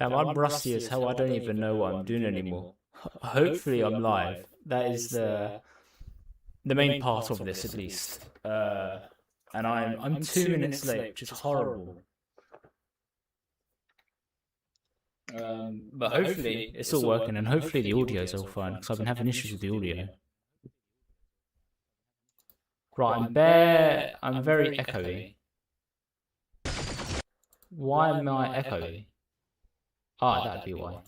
Damn, I'm rusty as hell. I don't even know what I'm doing anymore. Hopefully, I'm live. That is the main part of this, at least. And I'm 2 minutes late, which is horrible. But hopefully it's all working, and hopefully the audio's all fine, because I've been having issues with the audio. Right, I'm very echoey. Why am I echoey? Ah, that'd be why.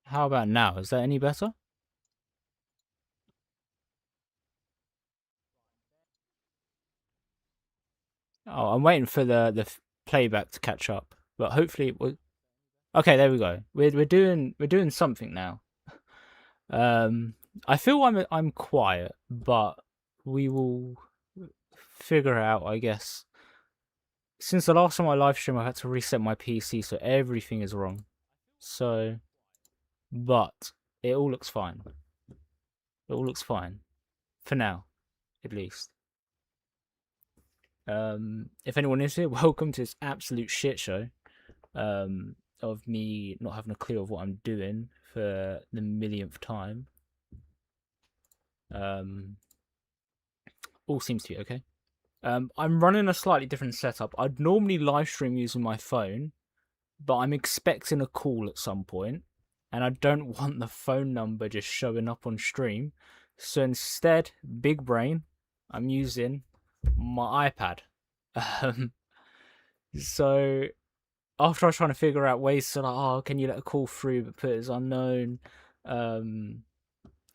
How about now? Is that any better? Oh, I'm waiting for the playback to catch up, but hopefully it will. Okay, there we go. We're doing something now. I feel I'm quiet, but we will figure it out, I guess. Since the last time I live stream, I had to reset my PC, so everything is wrong. So, but it all looks fine. It all looks fine for now, at least. If anyone is here, welcome to this absolute shit show. Of me not having a clue of what I'm doing for the millionth time. All seems to be okay. I'm running a slightly different setup. I'd normally live stream using my phone, but I'm expecting a call at some point, and I don't want the phone number just showing up on stream. So instead, big brain, I'm using my iPad. So after I was trying to figure out ways to can you let a call through but put it as unknown?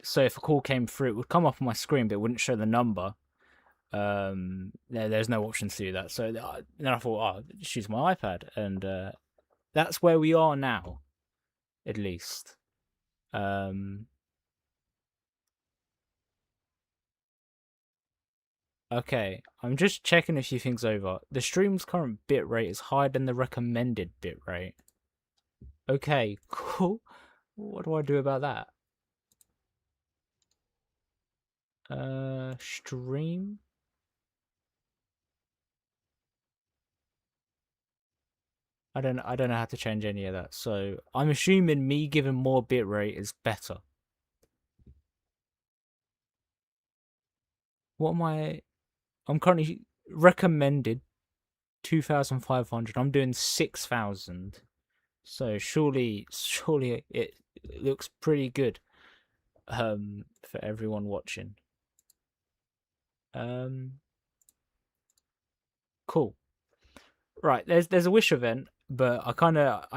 So if a call came through, it would come up on my screen, but it wouldn't show the number. There's no option to do that. So then I thought, just use my iPad, and that's where we are now, at least. Okay, I'm just checking a few things over. The stream's current bitrate is higher than the recommended bitrate. Okay, cool. What do I do about that? Stream? I don't know how to change any of that. So I'm assuming me giving more bitrate is better. What am I? I'm currently recommended 2,500. I'm doing 6,000. So surely it looks pretty good. For everyone watching. Cool. Right, there's a wish event, but I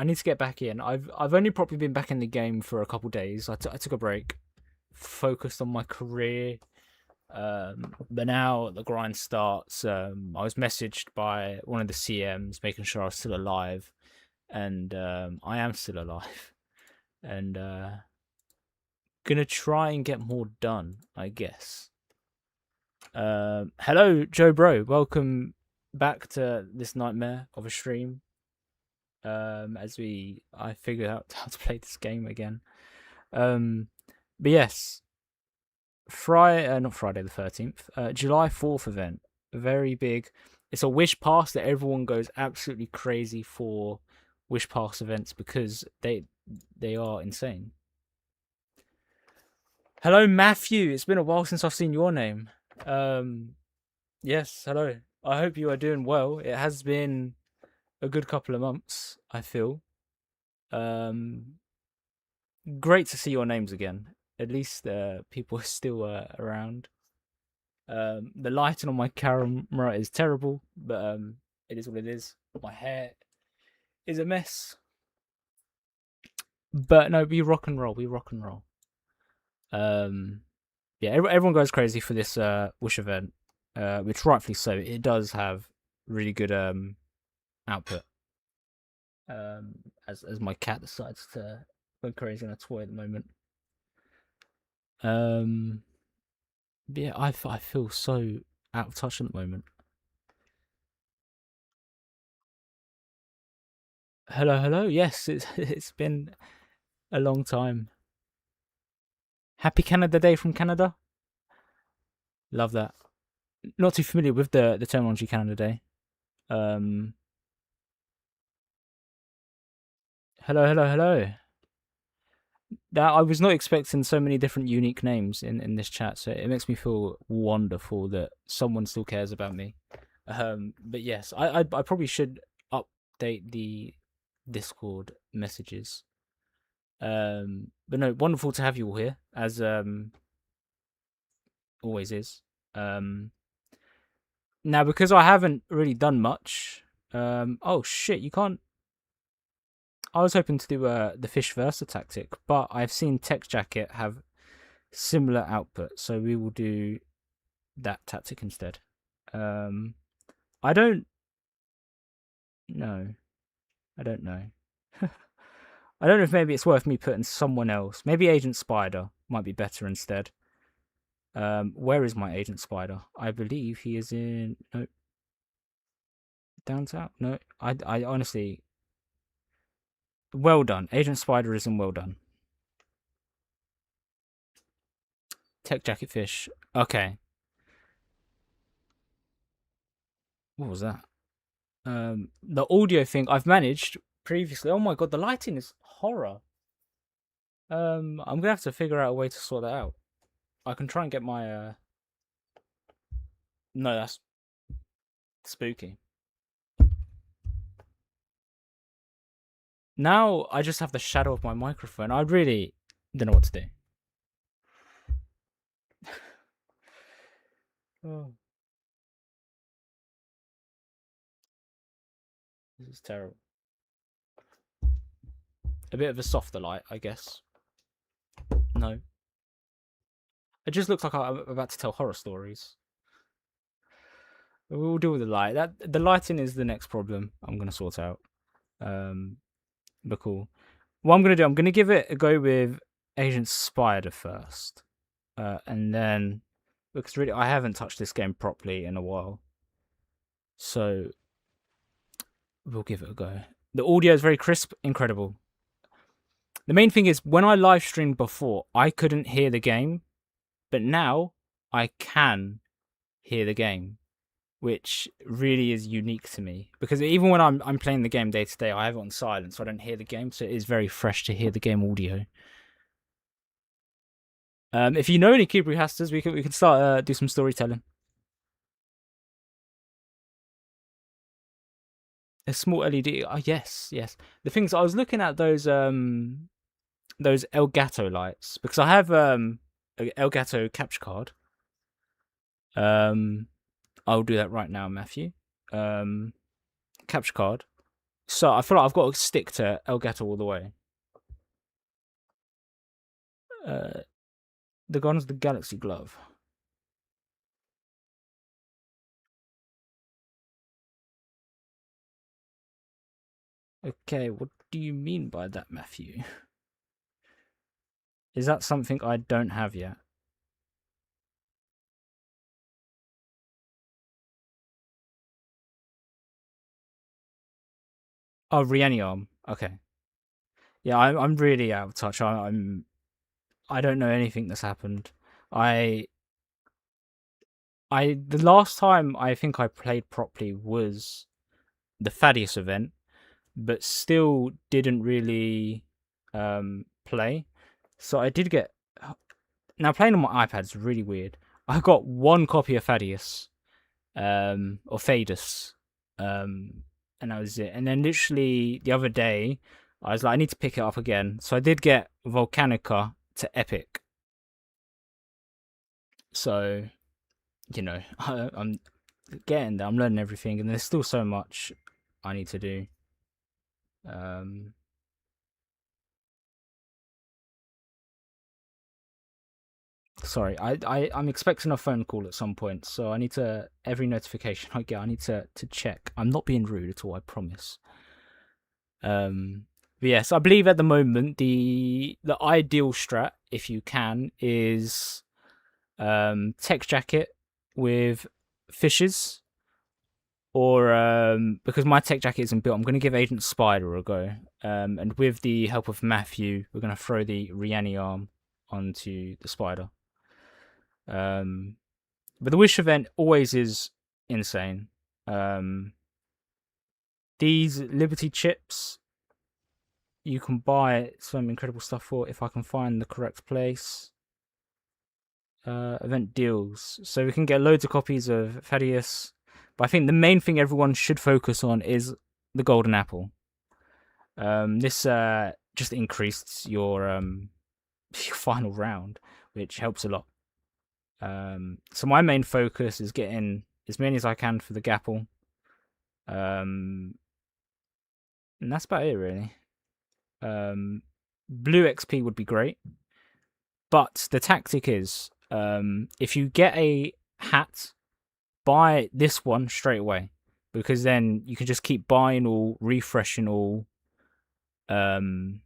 need to get back in. I've only probably been back in the game for a couple days. I took a break, focused on my career. But now the grind starts. I was messaged by one of the CMs making sure I was still alive, and I am still alive, and gonna try and get more done, I guess. Hello, Joe Bro. Welcome back to this nightmare of a stream. As I figured out how to play this game again. But yes, not Friday the 13th, July 4th event, very big. It's a Wish Pass that everyone goes absolutely crazy for. Wish Pass events because they are insane. Hello, Matthew. It's been a while since I've seen your name. Yes, hello. I hope you are doing well. It has been a good couple of months, I feel. Great to see your names again. At least people are still around. The lighting on my camera is terrible, but it is what it is. My hair is a mess. But no, we rock and roll. Yeah, everyone goes crazy for this Wish event, which rightfully so. It does have really good output. As my cat decides to go crazy on a toy at the moment. Yeah, I feel so out of touch at the moment. Hello. Yes, it's been a long time. Happy Canada Day from Canada. Love that. not too familiar with the terminology Canada Day. Um, hello, hello, hello. That I was not expecting so many different unique names in this chat, so it makes me feel wonderful that someone still cares about me. But yes, I probably should update the Discord messages. But no, wonderful to have you all here, as always is. Um, Now because I haven't really done much. Oh shit, you can't. I was hoping to do the fish versa tactic, but I've seen Tech Jacket have similar output, so we will do that tactic instead. Um, I don't know. I don't know. I don't know if maybe it's worth me putting someone else. Maybe Agent Spider might be better instead. Where is my Agent Spider? I believe he is in no downtown. No, I honestly, well done. Agent Spider is in well done. Tech Jacket Fish. Okay. What was that? The audio thing I've managed previously. Oh my god, the lighting is horror. I'm gonna have to figure out a way to sort that out. I can try and get my No, that's spooky. Now I just have the shadow of my microphone. I really don't know what to do. Oh, this is terrible. A bit of a softer light, I guess. No. It just looks like I'm about to tell horror stories. We'll deal with the light. The lighting is the next problem I'm gonna sort out. Um, but cool. What I'm gonna do, I'm gonna give it a go with Agent Spider first, and then because really I haven't touched this game properly in a while, so we'll give it a go. The audio is very crisp, incredible. The main thing is when I live streamed before, I couldn't hear the game, but now I can hear the game, which really is unique to me. Because even when I'm playing the game day to day, I have it on silent, so I don't hear the game. So it is very fresh to hear the game audio. If you know any Kubrick Hasters, we can start do some storytelling. A small LED. Oh yes, yes. The things I was looking at those Elgato lights because I have a Elgato capture card. I'll do that right now, Matthew. Um, Capture card. So I feel like I've got to stick to Elgato all the way. Uh, the Guardians of the Galaxy glove. Okay, what do you mean by that, Matthew? Is that something I don't have yet? Oh, Reaniarm. Okay. Yeah, I'm really out of touch. I don't know anything that's happened. I the last time I think I played properly was the Thaddeus event, but still didn't really play. So I did get now playing on my iPad is really weird. I got one copy of Thaddeus, or Thaddeus, and that was it. And then literally the other day, I was like, I need to pick it up again. So I did get Volcanica to Epic. So I'm getting there. I'm learning everything, and there's still so much I need to do. Um, Sorry, I'm expecting a phone call at some point, so I need to every notification I get, I need to check. I'm not being rude at all, I promise. But yes, I believe at the moment the ideal strat, if you can, is tech jacket with fishes, or because my tech jacket isn't built, I'm going to give Agent Spider a go. And with the help of Matthew, we're going to throw the Riani arm onto the spider. Um, But the Wish event always is insane. Um, these Liberty chips you can buy some incredible stuff for if I can find the correct place. Event deals. So we can get loads of copies of Thaddeus. But I think the main thing everyone should focus on is the Golden Apple. This just increased your final round, which helps a lot. So my main focus is getting as many as I can for the Gapple. And that's about it, really. Blue XP would be great. But the tactic is, if you get a hat, buy this one straight away. Because then you can just keep buying all, refreshing all, and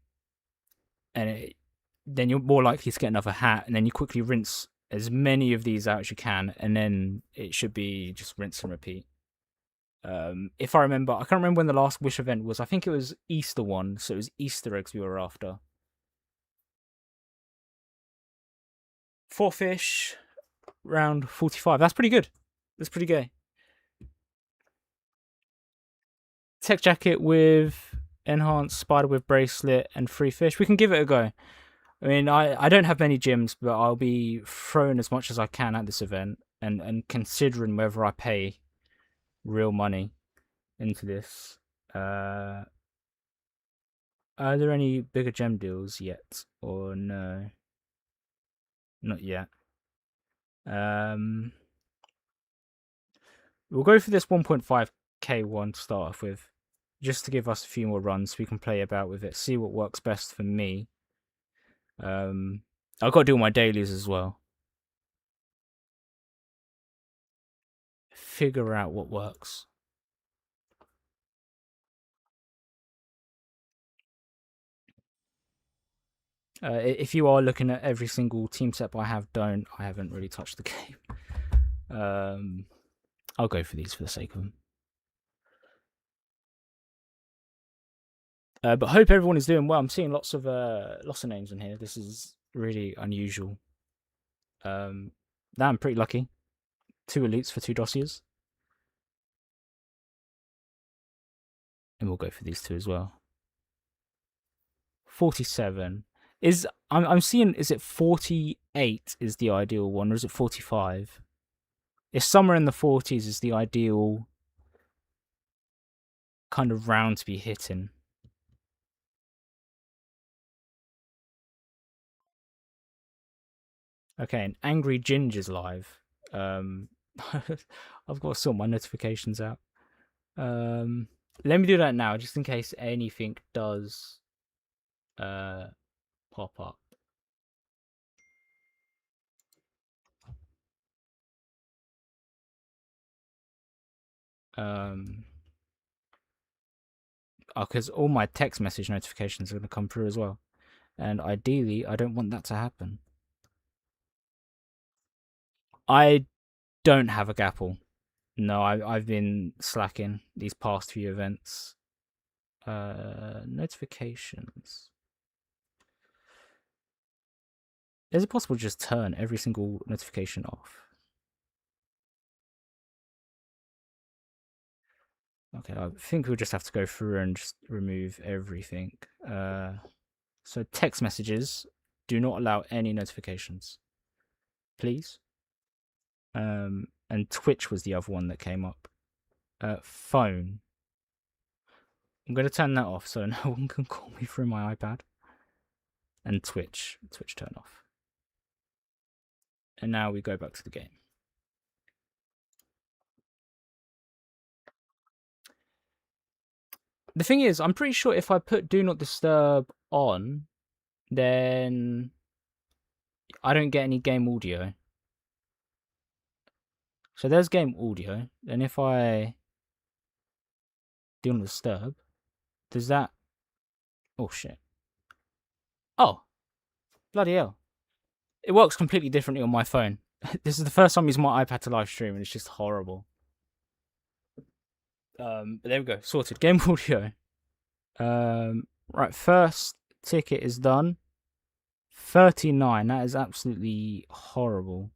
then you're more likely to get another hat, and then you quickly rinse as many of these out as you can, and then it should be just rinse and repeat. If I remember, I can't remember when the last Wish event was. I think it was Easter one, so it was Easter eggs we were after. 4 fish, round 45. That's pretty good. That's pretty gay. Tech jacket with enhanced spider with bracelet and 3 fish. We can give it a go. I mean, I don't have many gyms, but I'll be throwing as much as I can at this event and considering whether I pay real money into this. Are there any bigger gem deals yet? Or no? Not yet. We'll go for this 1.5k one to start off with, just to give us a few more runs so we can play about with it, see what works best for me. I've got to do all my dailies as well. Figure out what works. If you are looking at every single team set I haven't really touched the game. I'll go for these for the sake of them. But hope everyone is doing well. I'm seeing lots of names in here. This is really unusual. Now I'm pretty lucky. 2 elites for 2 dossiers. And we'll go for these 2 as well. 47. I'm seeing, is it 48 is the ideal one, or is it 45? If somewhere in the 40s is the ideal kind of round to be hitting. Okay, and Angry Ginger's live. I've got to sort my notifications out. Let me do that now, just in case anything does pop up. Because all my text message notifications are going to come through as well. And ideally, I don't want that to happen. I don't have a Gapple. No, I've been slacking these past few events. Notifications. Is it possible to just turn every single notification off? Okay, I think we'll just have to go through and just remove everything. So text messages, do not allow any notifications, please. And Twitch was the other one that came up. Phone. I'm going to turn that off so no one can call me through my iPad. And Twitch turn off. And now we go back to the game. The thing is, I'm pretty sure if I put Do Not Disturb on, then I don't get any game audio. So there's game audio. And if I Do Not Disturb, does that... Oh, shit. Oh. Bloody hell. It works completely differently on my phone. This is the first time I'm using my iPad to live stream, and it's just horrible. But there we go. Sorted. Game audio. Right, first ticket is done. 39. That is absolutely horrible.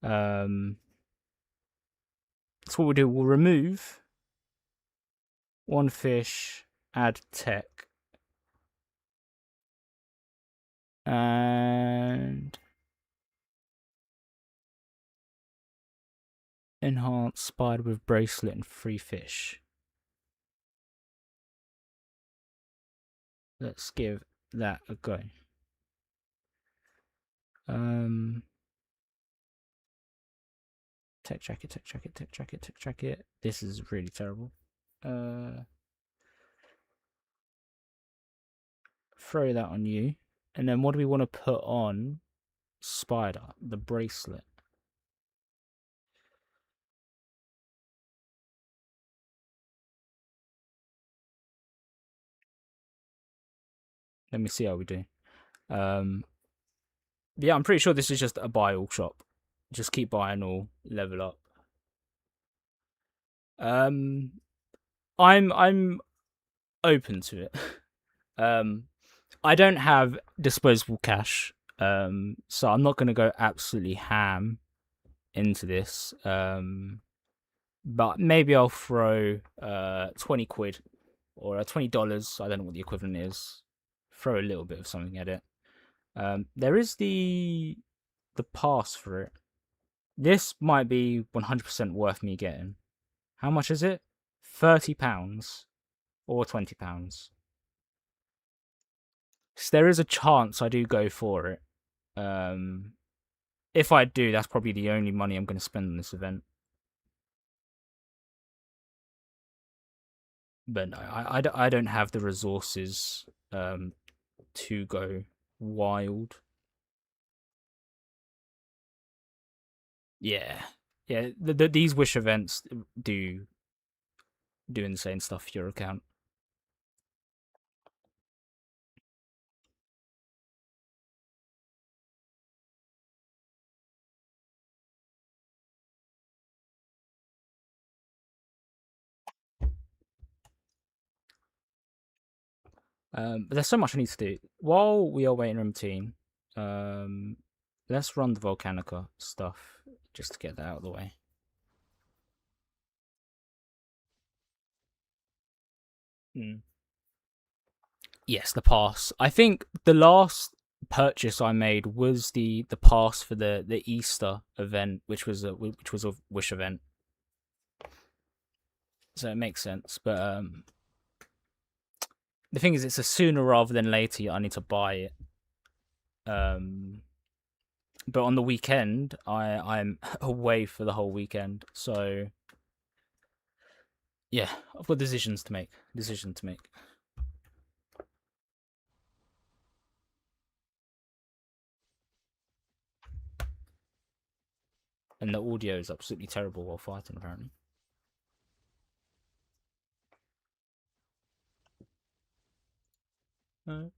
Um, so what we'll do, we'll remove one fish, add tech, and enhance spider with bracelet and free fish. Let's give that a go. Um, tech jacket, tech jacket, tech jacket, tech jacket. This is really terrible. Throw that on you. And then what do we want to put on Spider? The bracelet. Let me see how we do. Yeah, I'm pretty sure this is just a buy all shop. Just keep buying all, level up. Um, I'm open to it. Um, I don't have disposable cash. So I'm not gonna go absolutely ham into this. But maybe I'll throw 20 quid or $20. I don't know what the equivalent is. Throw a little bit of something at it. There is the pass for it. This might be 100% worth me getting. How much is it? £30 or £20. So there is a chance I do go for it. If I do, that's probably the only money I'm going to spend on this event. But no, I don't have the resources to go wild. Yeah, yeah. These wish events do insane stuff for your account. But there's so much I need to do. While we are waiting on team, um, let's run the Volcanica stuff just to get that out of the way. Mm. Yes, the pass. I think the last purchase I made was the pass for the Easter event, which was a wish event. So it makes sense. But the thing is, it's a sooner rather than later. I need to buy it. But on the weekend, I'm away for the whole weekend. So yeah, I've got decisions to make. Decision to make. And the audio is absolutely terrible while fighting, apparently. Uh,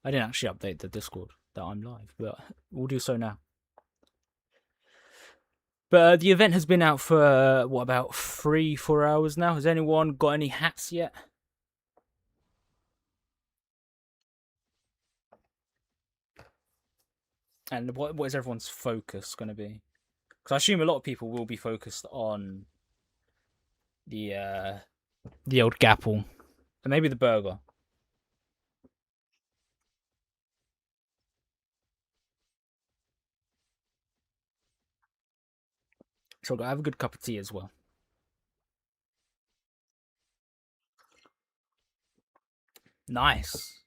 I didn't actually update the Discord that I'm live, but we'll do so now. But the event has been out for what, about 3-4 hours now. Has anyone got any hats yet? And what is everyone's focus going to be? Because I assume a lot of people will be focused on the old Gapple and maybe the burger. So I've got to have a good cup of tea as well. Nice.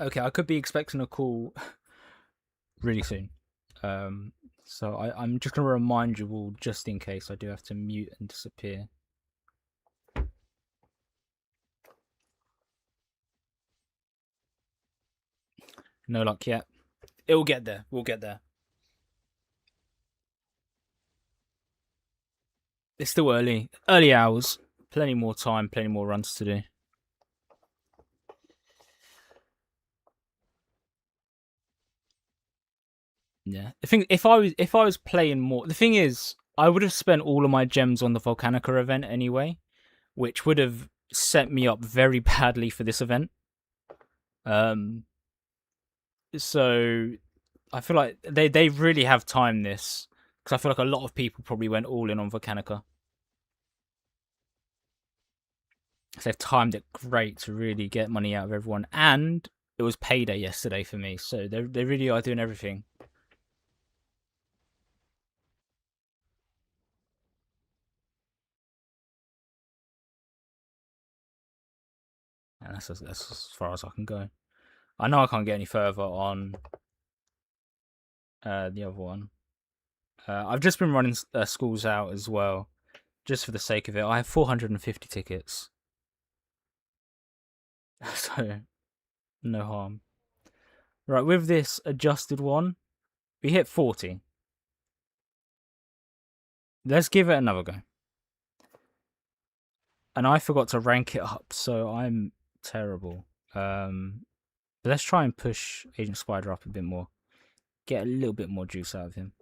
Okay, I could be expecting a call really soon. Um, so I'm just gonna remind you all just in case I do have to mute and disappear. No luck yet. It'll get there. We'll get there. It's still early. Early hours. Plenty more time. Plenty more runs to do. Yeah. The thing, if I was playing more, the thing is, I would have spent all of my gems on the Volcanica event anyway, which would have set me up very badly for this event. Um. So I feel like they really have timed this because I feel like a lot of people probably went all in on Volcanica. So they've timed it great to really get money out of everyone, and it was payday yesterday for me, so they really are doing everything. And that's as far as I can go. I know I can't get any further on the other one. I've just been running schools out as well, just for the sake of it. I have 450 tickets, so no harm. Right, with this adjusted one, we hit 40. Let's give it another go. And I forgot to rank it up, so I'm terrible. But let's try and push Agent Spider up a bit more. Get a little bit more juice out of him.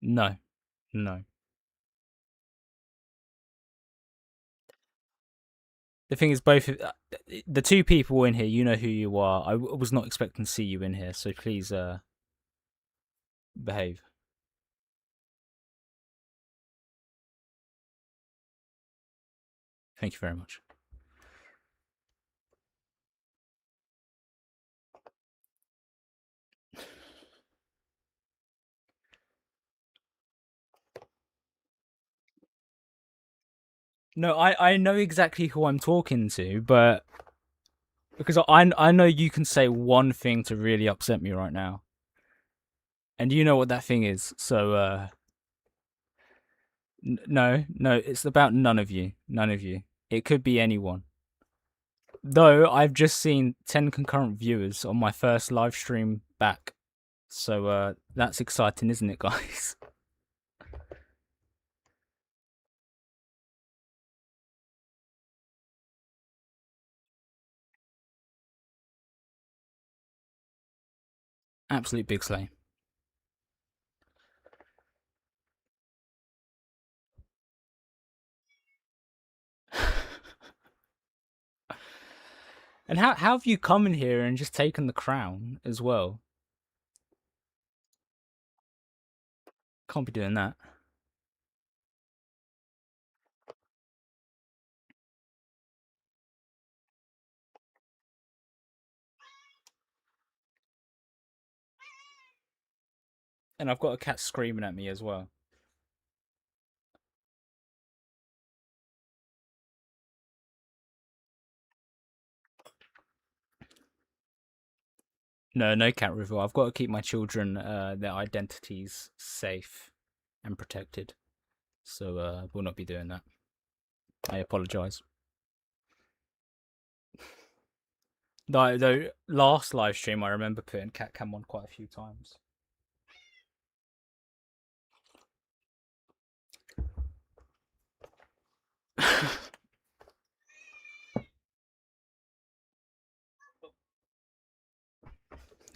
No, no. The thing is, both the two people in here, you know who you are. I was not expecting to see you in here, so please behave. Thank you very much. No, I know exactly who I'm talking to, but because I know you can say one thing to really upset me right now, and you know what that thing is. So no, no, it's about none of you. None of you. It could be anyone. Though I've just seen 10 concurrent viewers on my first live stream back. So that's exciting, isn't it, guys? Absolute big slay. And how have you come in here and just taken the crown as well? Can't be doing that. And I've got a cat screaming at me as well. No, no cat reveal. I've got to keep my children, their identities safe and protected. So we'll not be doing that. I apologise. Though last live stream, I remember putting cat cam on quite a few times.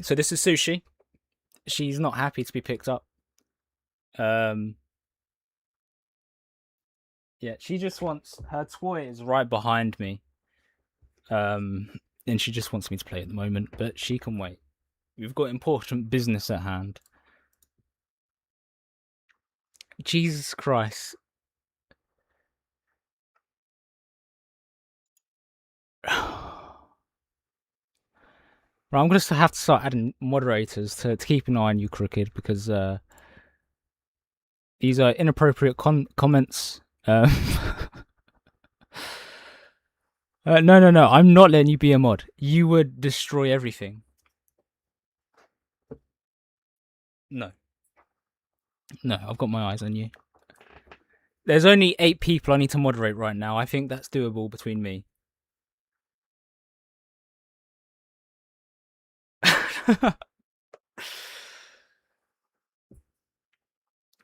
So this is Sushi. She's not happy to be picked up. Um, yeah, she just wants her toy is right behind me. And she just wants me to play at the moment, but she can wait. We've got important business at hand. Jesus Christ. Right, I'm going to have to start adding moderators to keep an eye on you, Crooked, because these are inappropriate comments. No. I'm not letting you be a mod. You would destroy everything. No. No, I've got my eyes on you. There's only 8 people I need to moderate right now. I think that's doable between me.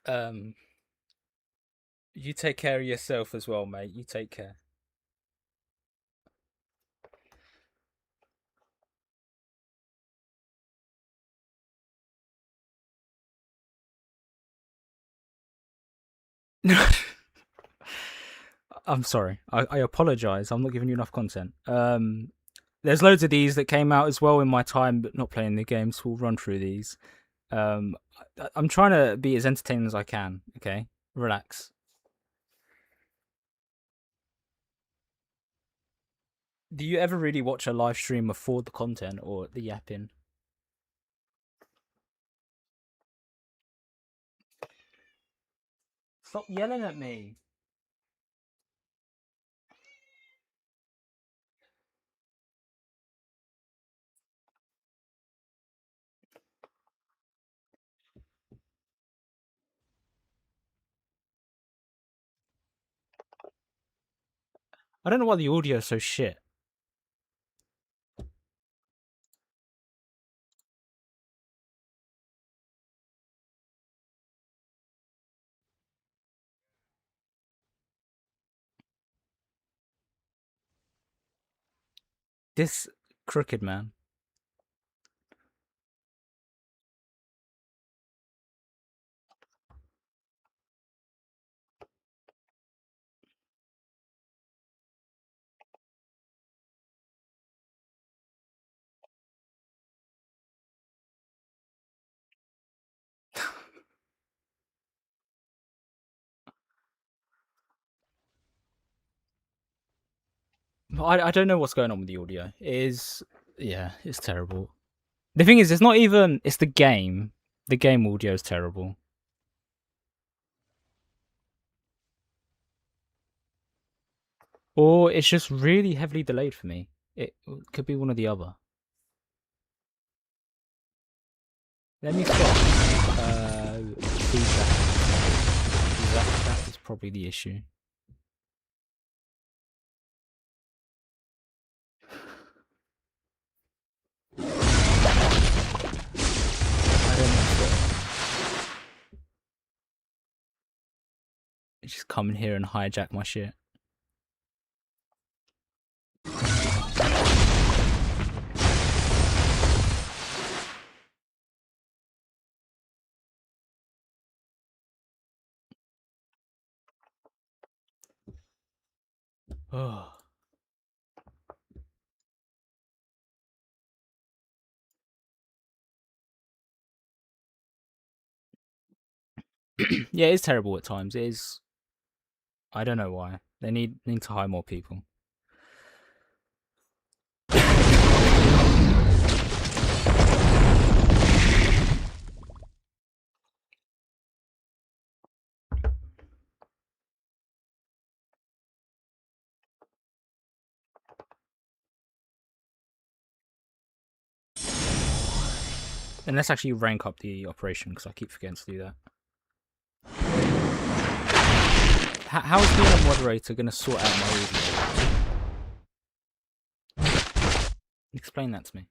um, you take care of yourself as well, mate. You take care. I'm sorry. I apologize. I'm not giving you enough content. There's loads of these that came out as well in my time, but not playing the games. We'll run through these. Um, I'm trying to be as entertaining as I can. Okay, relax. Do you ever really watch a live stream for the content or the yapping? Stop yelling at me. I don't know why the audio is so shit. This crooked man. I don't know what's going on with the audio. It is, yeah, it's terrible. The thing is, it's not even. It's the game. The game audio is terrible. Or it's just really heavily delayed for me. It could be one or the other. Let me stop. Feedback. That is probably the issue. I don't know. It's just come in here and hijack my shit. Oh. Yeah, it's terrible at times. It is. I don't know why. They need to hire more people. And let's actually rank up the operation because I keep forgetting to do that. How is being a moderator going to sort out my audio? Explain that to me.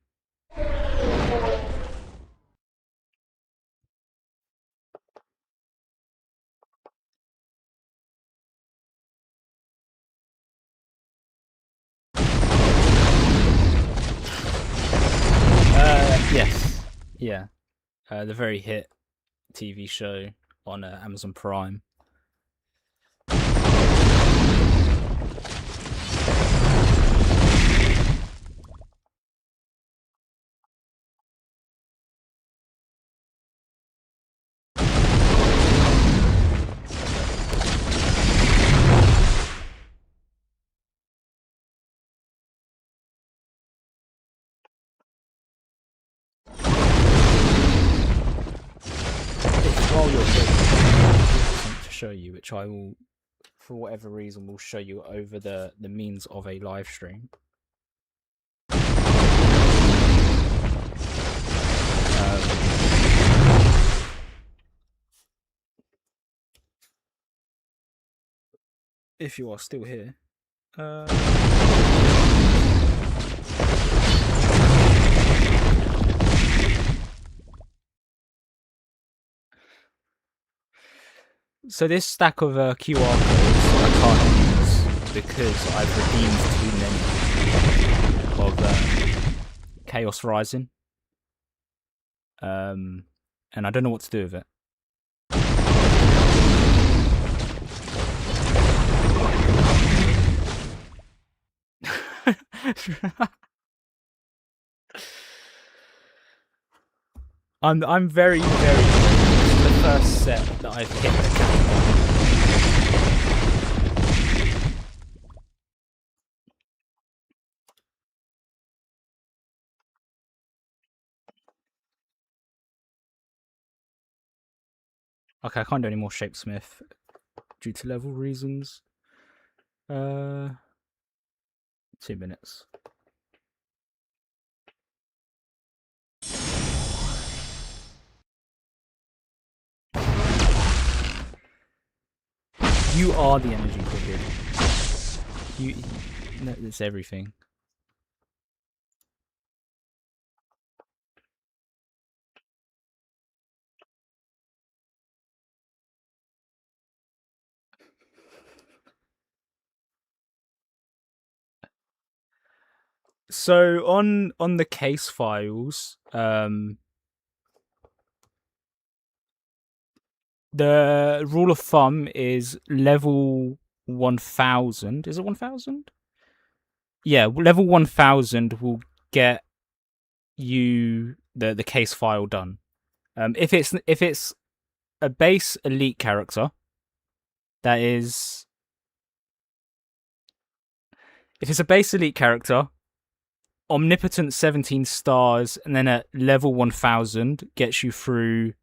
Yes. Yeah. The very hit TV show on Amazon Prime. While you're something to show you, which I will, for whatever reason, will show you over the means of a live stream. if you are still here. Uh... So this stack of QR codes I can't use because I've redeemed too many of Chaos Rising. And I don't know what to do with it. I'm very this is the first set that I've hit the cap. Okay, I can't do any more Shapesmith due to level reasons. 2 minutes. You are the energy cricket. It's everything. So on the case files, the rule of thumb is level 1000. Is it 1000? Yeah, level 1000 will get you the case file done. If it's a base elite character, that is, if it's a base elite character, omnipotent 17 stars, and then at level 1000 gets you through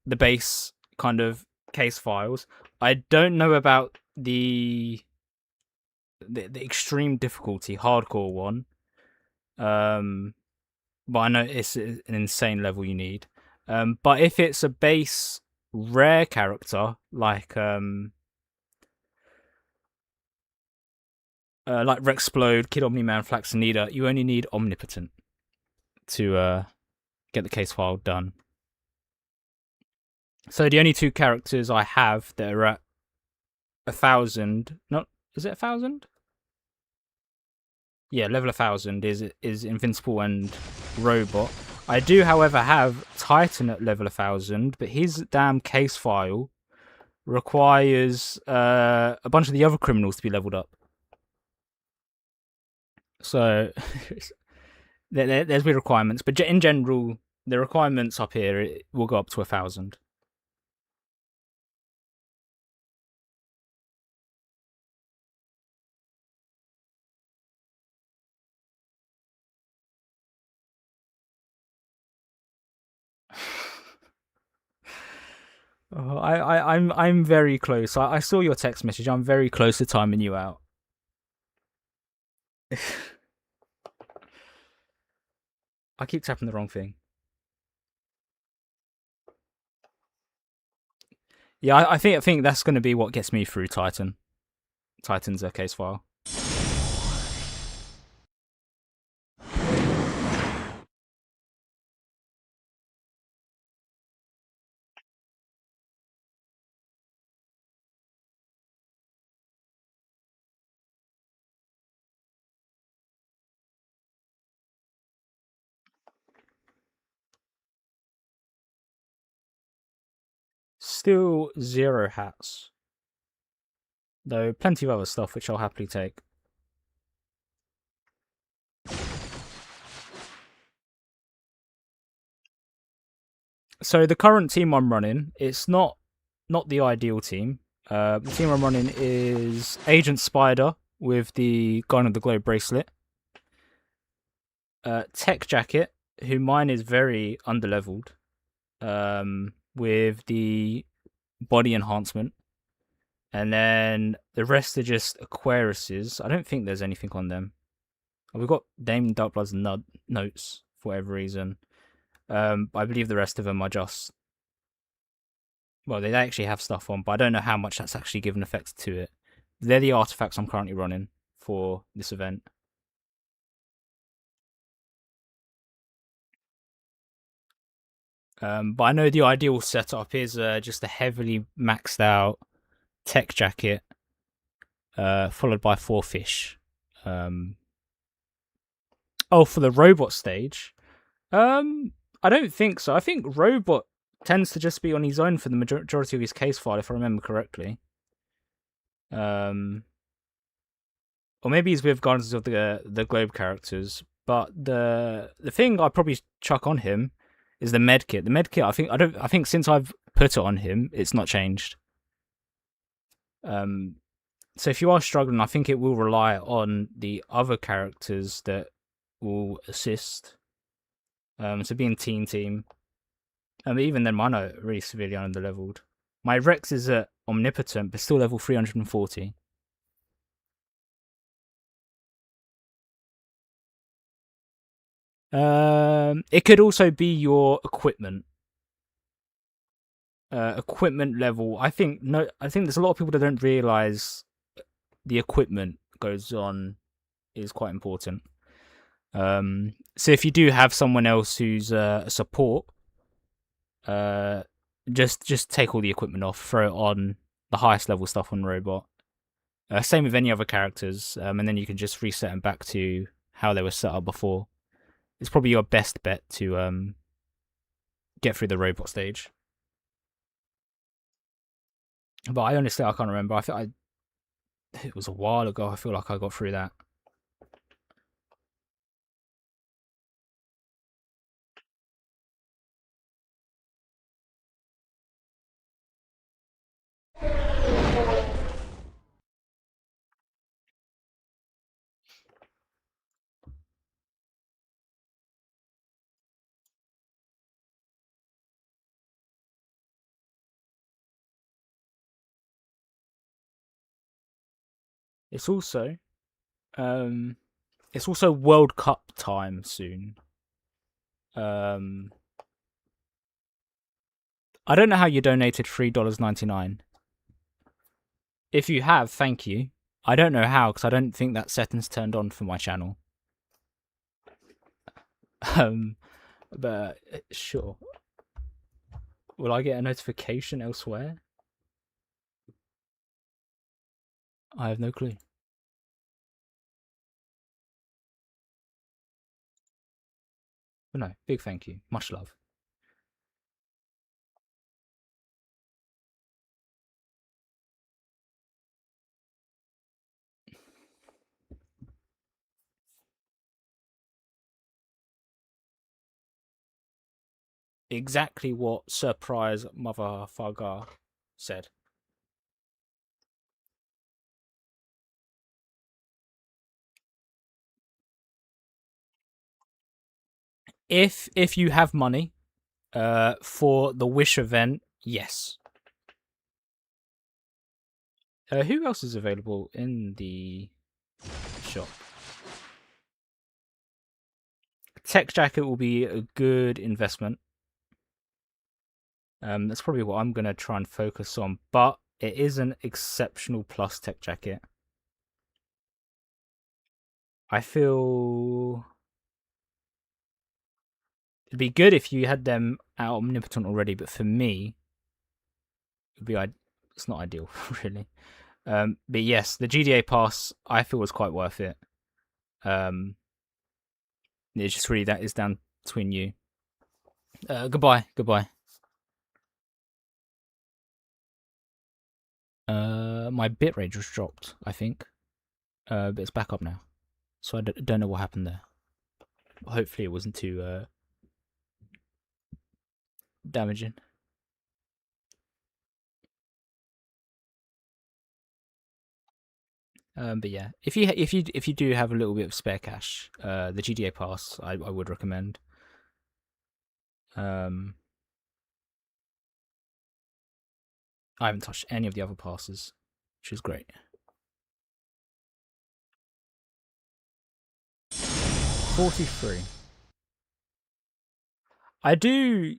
the base kind of case files. I don't know about the extreme difficulty hardcore one, but I know it's an insane level you need. But if it's a base rare character like Rexplode, Kid Omni-Man, Flaxenida, you only need Omnipotent to get the case file done. So the only 2 characters I have that are at 1000, not, is it 1000? Yeah, level 1000 is Invincible and Robot. I do, however, have Titan at level 1000, but his damn case file requires a bunch of the other criminals to be leveled up. So there's weird requirements, but in general, the requirements up here will go up to 1000. I'm very close. I saw your text message. I'm very close to timing you out. I keep tapping the wrong thing. Yeah, I think that's going to be what gets me through Titan. Titan's case file. Still 0 hats. Though plenty of other stuff which I'll happily take. So the current team I'm running, it's not the ideal team. The team I'm running is Agent Spider with the Guardian of the Globe bracelet. Tech Jacket, who mine is very underleveled, with the body enhancement. And then the rest are just Aquariuses. I don't think there's anything on them. We've got Dame Darkblood's notes for whatever reason. I believe the rest of them are just, well, they actually have stuff on, but I don't know how much that's actually given effect to it. They're the artifacts I'm currently running for this event. But I know the ideal setup is just a heavily maxed out tech jacket, followed by 4 fish. For the robot stage, I don't think so. I think robot tends to just be on his own for the majority of his case file, if I remember correctly. Or maybe he's with Guardians of the Globe characters. But the thing I'd probably chuck on him is the medkit. The medkit, I think since I've put it on him, it's not changed. So if you are struggling, I think it will rely on the other characters that will assist. So being team. Even then, mine are really severely under-leveled. My Rex is at Omnipotent, but still level 340. It could also be your equipment. Equipment level. I think there's a lot of people that don't realize the equipment goes on is quite important. So if you do have someone else who's a support, just take all the equipment off, throw it on the highest level stuff on robot. Same with any other characters, and then you can just reset them back to how they were set up before. It's probably your best bet to get through the robot stage. But I can't remember. It was a while ago. I feel like I got through that. It's also World Cup time soon. I don't know how you donated $3.99. If you have, thank you. I don't know how, because I don't think that setting's turned on for my channel. But sure. Will I get a notification elsewhere? I have no clue. But no, big thank you. Much love. Exactly what Surprise Motherfucker said. If you have money, for the Wish event, yes. Who else is available in the shop? Tech jacket will be a good investment. That's probably what I'm gonna try and focus on, but it is an exceptional plus tech jacket. I feel it'd be good if you had them out Omnipotent already, but for me, it's not ideal, really. But yes, the GDA pass I feel was quite worth it. It's just really that is down between you. Goodbye. My bitrate just dropped, I think. But it's back up now. So I don't know what happened there. Hopefully it wasn't too damaging. But yeah, if you do have a little bit of spare cash, the GDA pass I would recommend. I haven't touched any of the other passes, which is great. 43. I do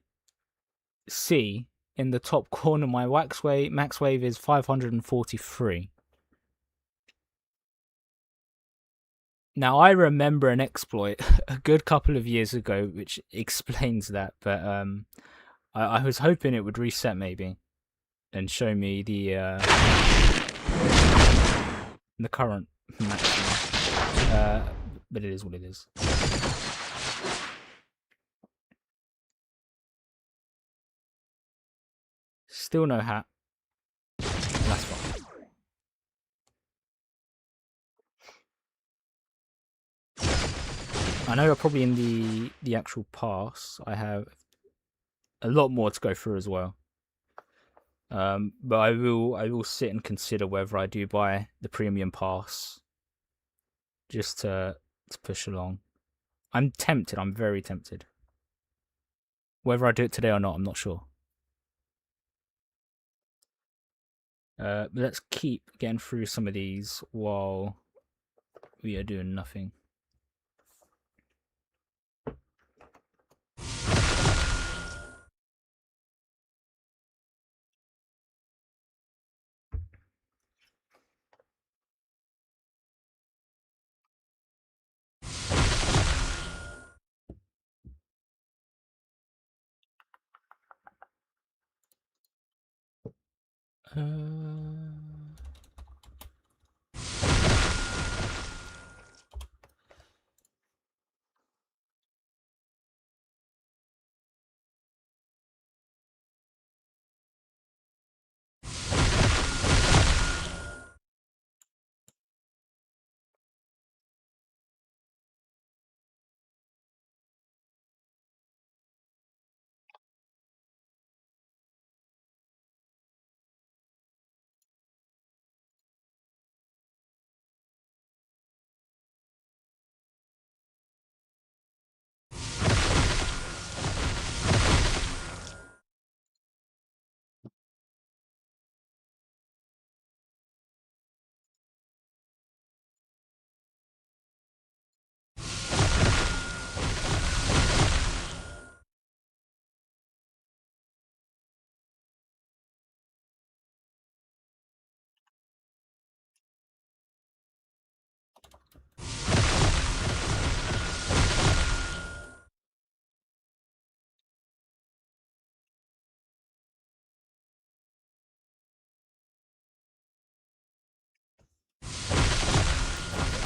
see in the top corner my max wave is 543. Now I remember an exploit a good couple of years ago which explains that, but I was hoping it would reset maybe and show me the current maximum. But it is what it is. Still no hat. That's fine. I know probably in the actual pass I have a lot more to go through as well. But I will sit and consider whether I do buy the premium pass just to push along. I'm tempted. I'm very tempted. Whether I do it today or not, I'm not sure. But let's keep getting through some of these while we are doing nothing.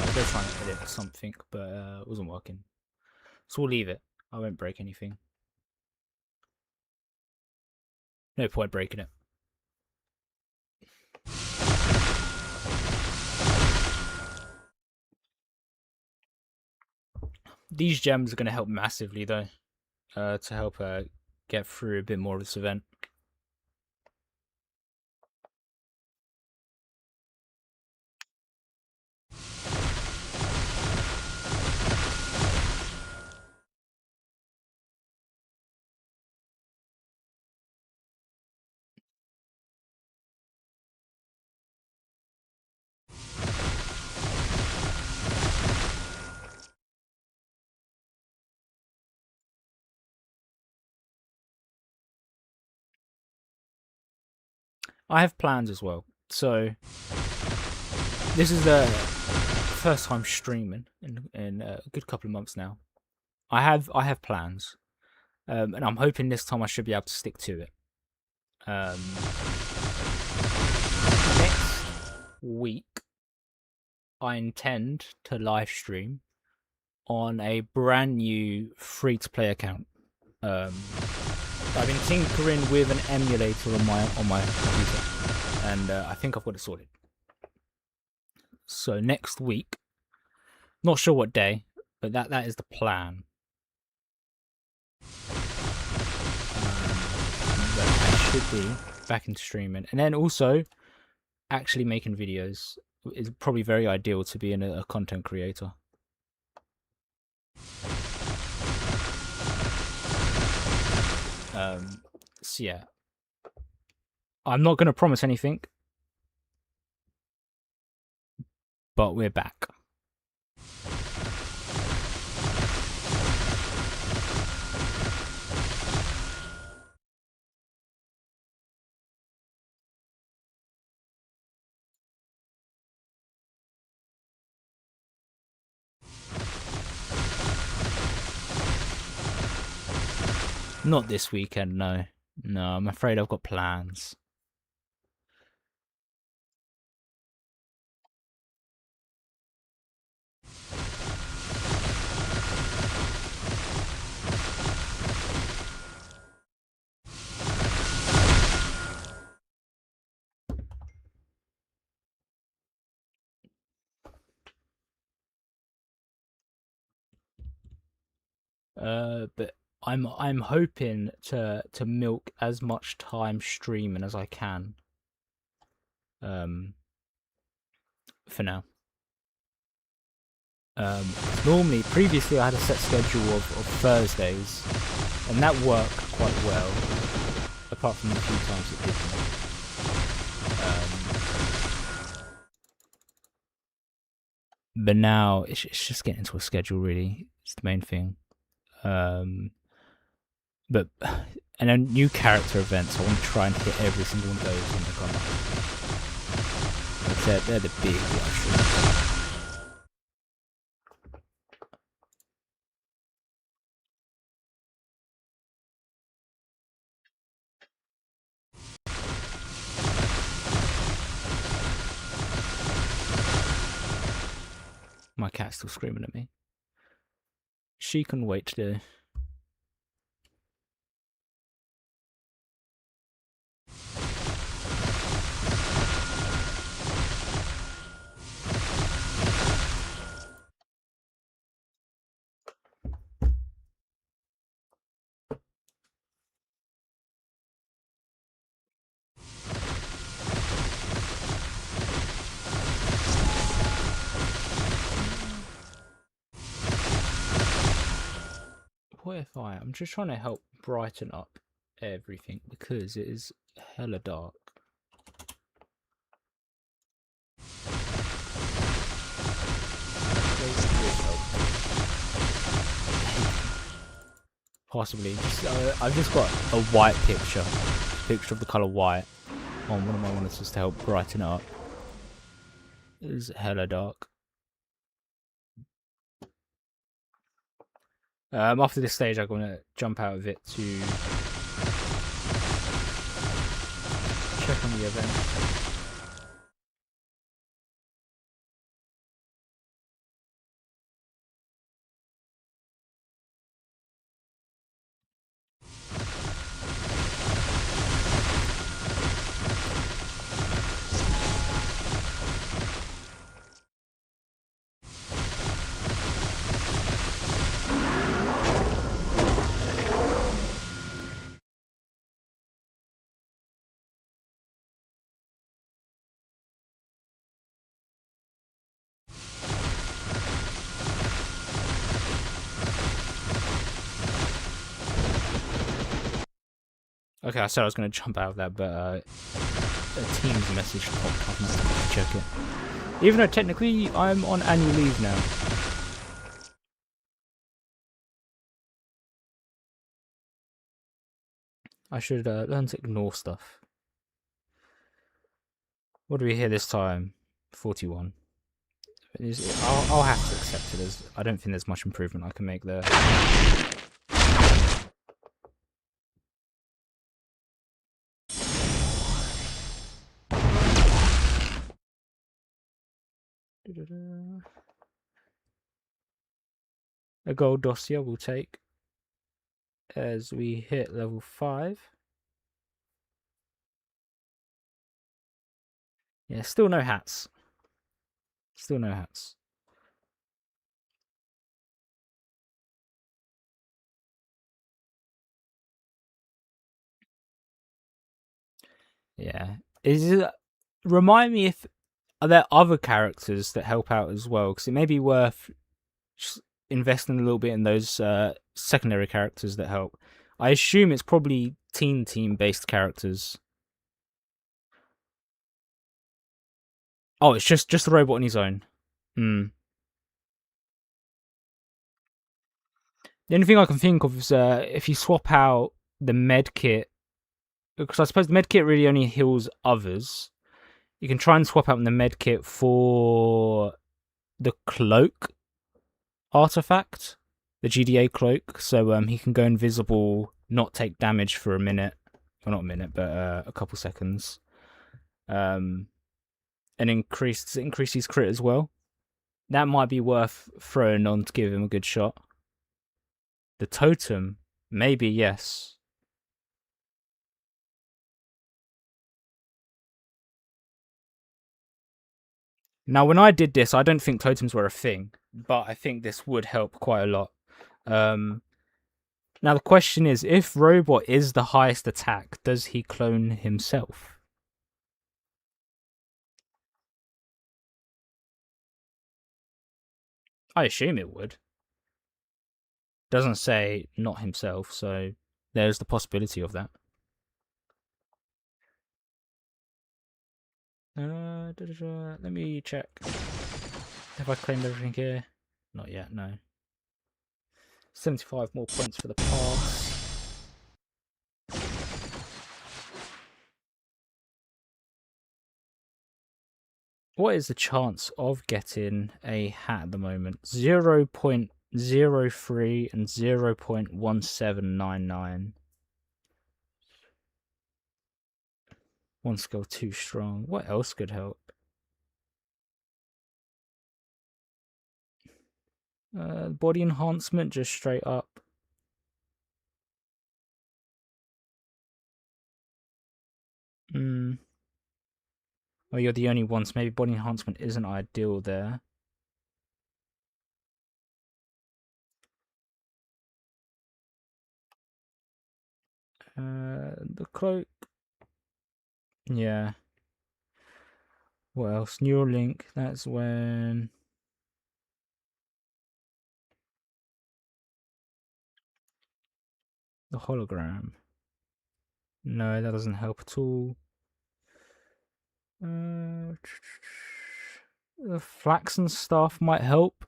I was trying to edit something, but it wasn't working. So we'll leave it. I won't break anything. No point breaking it. These gems are going to help massively, though, to help get through a bit more of this event. I have plans as well. So this is the first time streaming in a good couple of months now. I have plans, and I'm hoping this time I should be able to stick to it. Next week, I intend to live stream on a brand new free-to-play account. I've been tinkering with an emulator on my computer, and I think I've got it sorted. So next week, not sure what day, but that is the plan. But I should be back into streaming, and then also actually making videos is probably very ideal to be a content creator. So yeah, I'm not going to promise anything, but we're back. Not this weekend, no. No, I'm afraid I've got plans. But I'm hoping to milk as much time streaming as I can. Um, for now. Normally, previously I had a set schedule of Thursdays, and that worked quite well. Apart from the few times it didn't. But now it's just getting into a schedule. Really, it's the main thing. But and then new character events. I want to try and hit every single one of those when they come up. Like they're the big ones. My cat's still screaming at me. She can wait to. What if I'm just trying to help brighten up everything because it is hella dark. Possibly. I've just got a white picture of the colour white on one of my monitors to help brighten it up. It is hella dark. After this stage, I'm going to jump out of it to check on the event. Okay, I said I was going to jump out of that, but a Teams message popped up and I had to check it. Even though technically I'm on annual leave now. I should learn to ignore stuff. What do we hear this time? 41. I'll have to accept it. I don't think there's much improvement I can make there. A gold dossier we'll take as we hit level 5. Yeah, still no hats. Still no hats. Yeah. Remind me if are there other characters that help out as well? Because it may be worth investing a little bit in those secondary characters that help. I assume it's probably team based characters. Oh, it's just the robot on his own. The only thing I can think of is if you swap out the med kit, because I suppose the med kit really only heals others. You can try and swap out the med kit for the cloak artifact, the GDA cloak, so he can go invisible not take damage for a minute, or not a minute, but a couple seconds. And increase his crit as well. That might be worth throwing on to give him a good shot. The totem, maybe yes. Now, when I did this, I don't think totems were a thing, but I think this would help quite a lot. Now, the question is, if Robot is the highest attack, does he clone himself? I assume it would. Doesn't say not himself, so there's the possibility of that. Let me check. Have I claimed everything here? Not yet, no. 75 more points for the pass. What is the chance of getting a hat at the moment? 0.03 and 0.1799. One skill too strong. What else could help? Body enhancement, just straight up. Oh, you're the only one, so maybe body enhancement isn't ideal there. The cloak. Yeah. What else? Neuralink. That's when. The hologram. No, that doesn't help at all. The flaxen staff might help.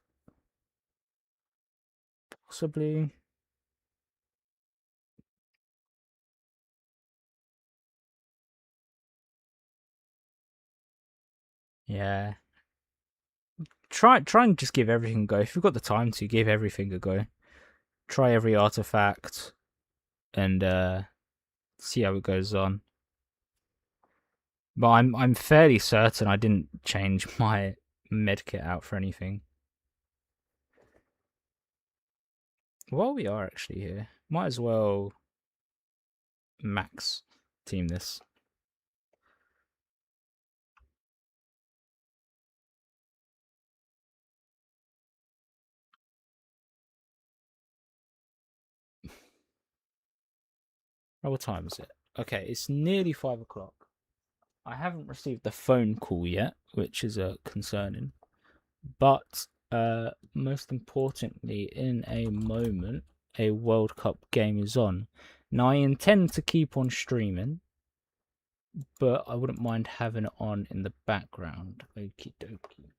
Possibly. Yeah. Try and just give everything a go. If you've got the time to, give everything a go. Try every artifact and see how it goes on. But I'm fairly certain I didn't change my medkit out for anything. While we are actually here, might as well max team this. Oh, what time is it? Okay, it's nearly 5 o'clock. I haven't received the phone call yet, which is concerning. But most importantly, in a moment, a World Cup game is on. Now, I intend to keep on streaming, but I wouldn't mind having it on in the background. Okie dokie.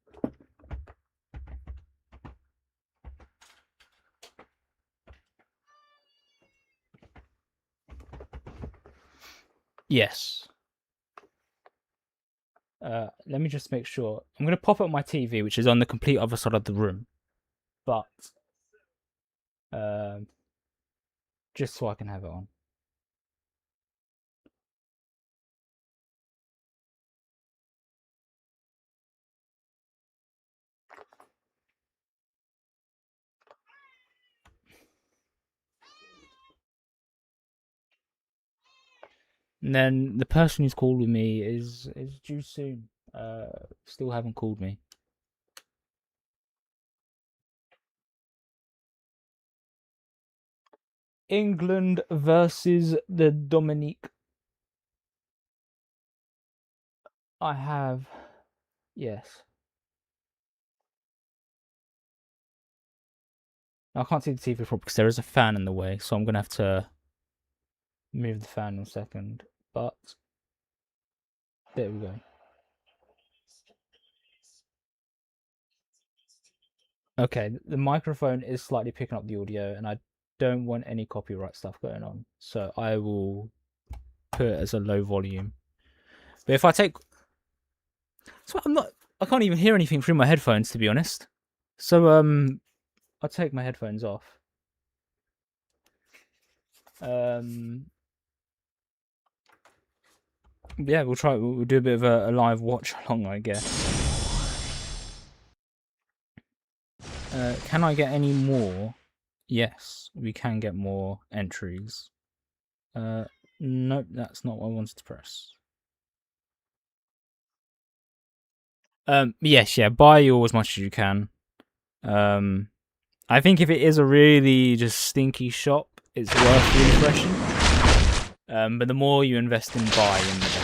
Yes. Let me just make sure. I'm going to pop up my TV, which is on the complete other side of the room. But just so I can have it on. And then the person who's called with me is due soon. Still haven't called me. England versus the Dominique. I have, yes. I can't see the TV properly because there is a fan in the way, so I'm gonna have to move the fan in a second. But there we go. Okay, the microphone is slightly picking up the audio, and I don't want any copyright stuff going on, so I will put it as a low volume. But if I take, so I can't even hear anything through my headphones, to be honest. So I'll take my headphones off. Um, yeah, we'll try. We'll do a bit of a live watch along, I guess. Can I get any more? Yes, we can get more entries. Nope, that's not what I wanted to press. Yes, yeah, buy you as much as you can. I think if it is a really just stinky shop, it's worth refreshing. But the more you invest in buying, the better.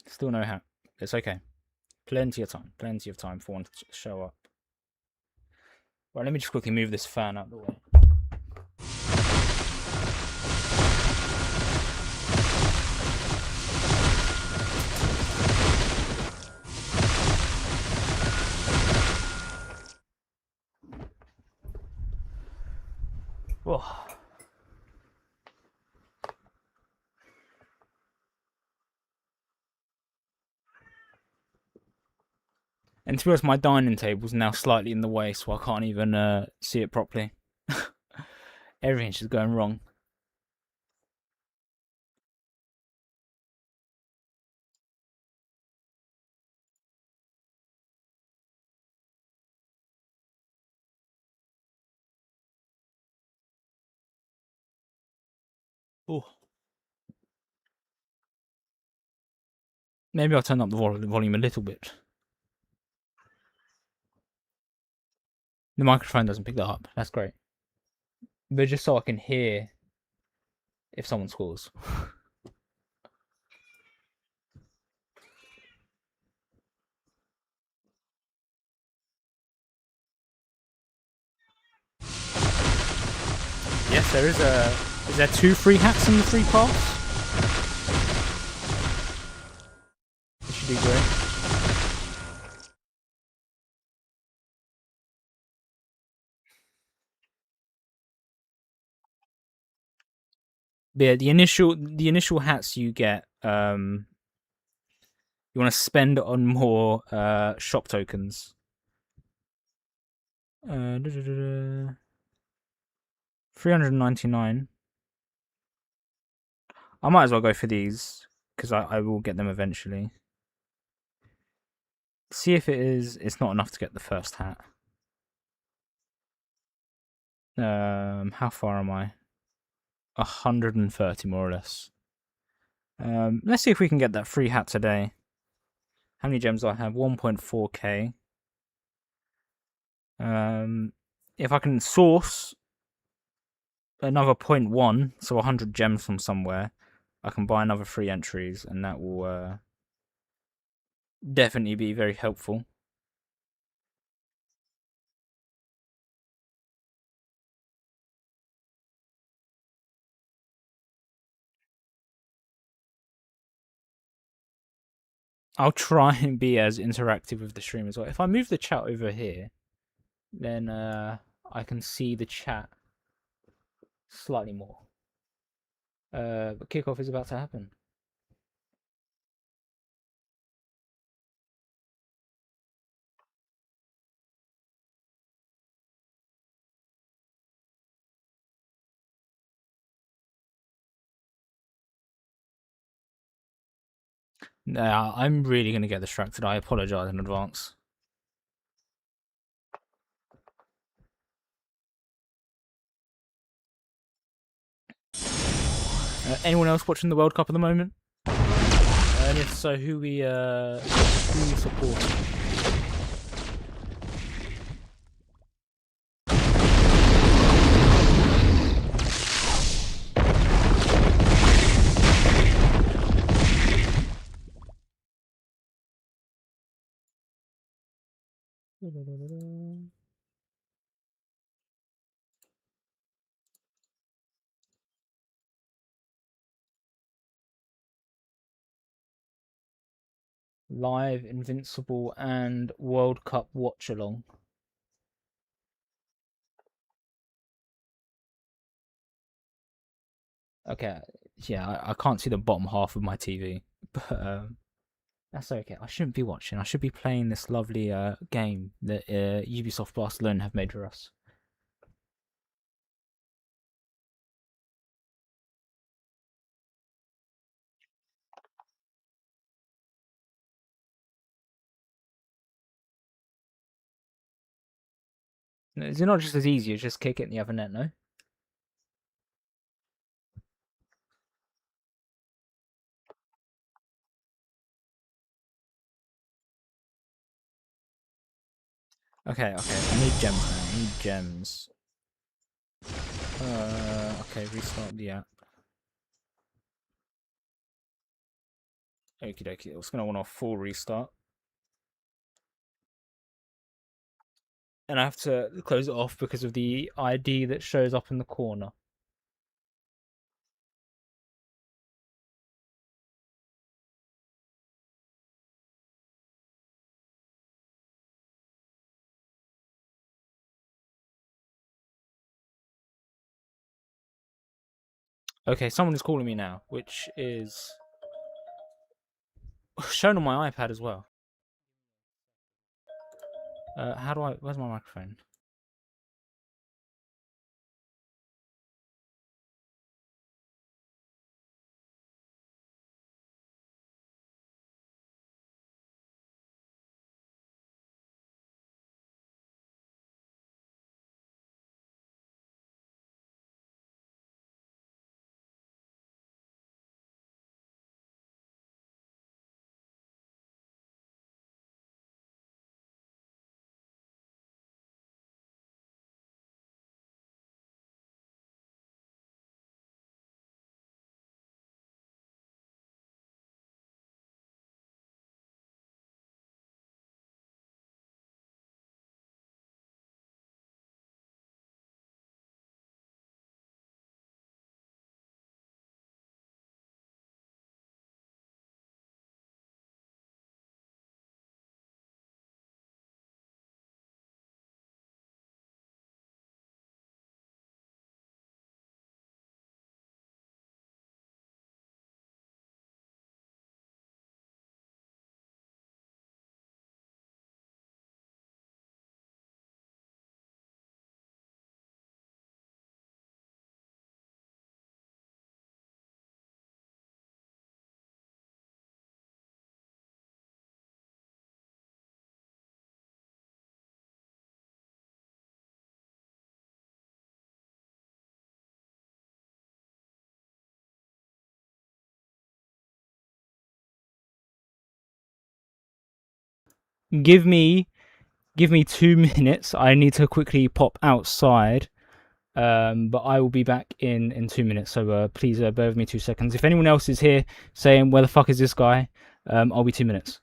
Still no hat. It's okay. Plenty of time. Plenty of time for one to show up. Right, let me just quickly move this fan out of the way. Whoa. And to be honest, my dining table's now slightly in the way, so I can't even see it properly. Everything's just going wrong. Oh. Maybe I'll turn up the volume a little bit. The microphone doesn't pick that up. That's great. But just so I can hear if someone scores. Yes, there is a. Is there 2 free hats in the free pass? This should be great. But yeah, the initial hats you get, you want to spend on more shop tokens. 399. I might as well go for these because I will get them eventually. See if it is. It's not enough to get the first hat. How far am I? 130 more or less. Let's see if we can get that free hat today. How many gems do I have? 1.4k. If I can source another 0.1, so 100 gems from somewhere, I can buy another 3 entries, and that will definitely be very helpful. I'll try and be as interactive with the stream as well. If I move the chat over here, then I can see the chat slightly more. But kickoff is about to happen. I'm really going to get distracted. I apologize in advance. Anyone else watching the World Cup at the moment? And if so, who we support? Live, Invincible, and World Cup watch along. Okay, yeah, I can't see the bottom half of my TV. But that's okay. I shouldn't be watching. I should be playing this lovely game that Ubisoft Barcelona have made for us. Is it not just as easy as just kick it in the other net? No. Okay, okay. I need gems now. I need gems. Okay. Restart the app. Okie dokie. It's gonna want a full restart, and I have to close it off because of the ID that shows up in the corner. Okay, someone is calling me now, which is shown on my iPad as well. How do I? Where's my microphone? Give me, give me 2 minutes. I need to quickly pop outside. But I will be back in 2 minutes. So please bear with me 2 seconds. If anyone else is here saying where the fuck is this guy, I'll be 2 minutes.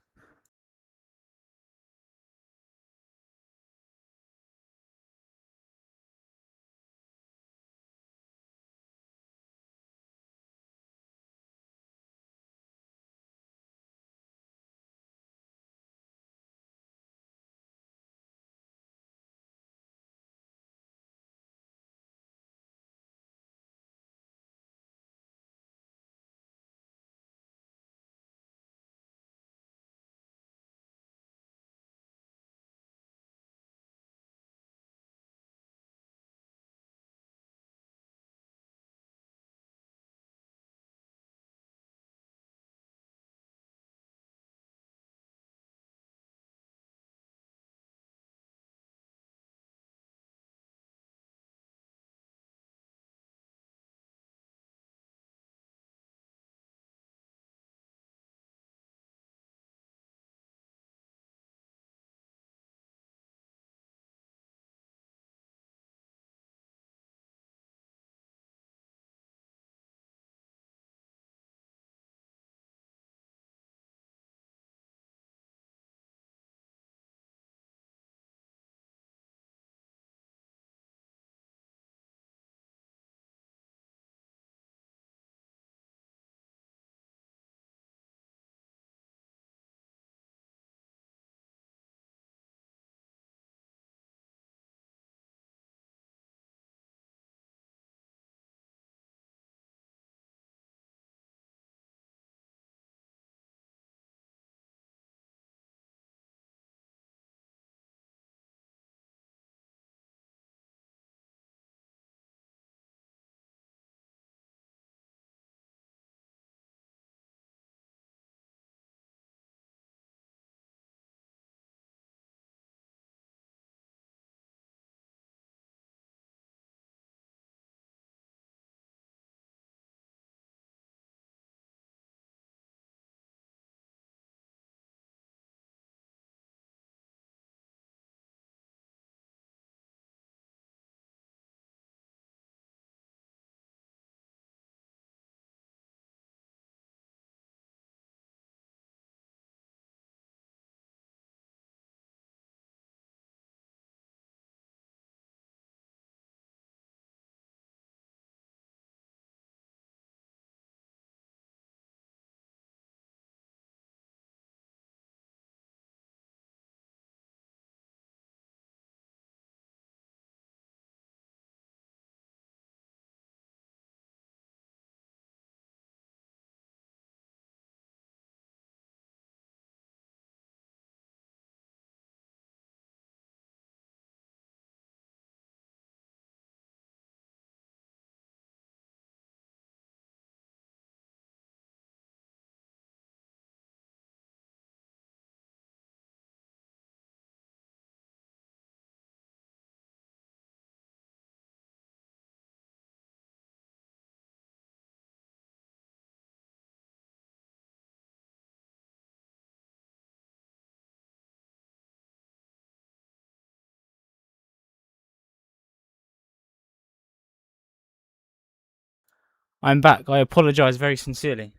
I'm back. I apologise very sincerely.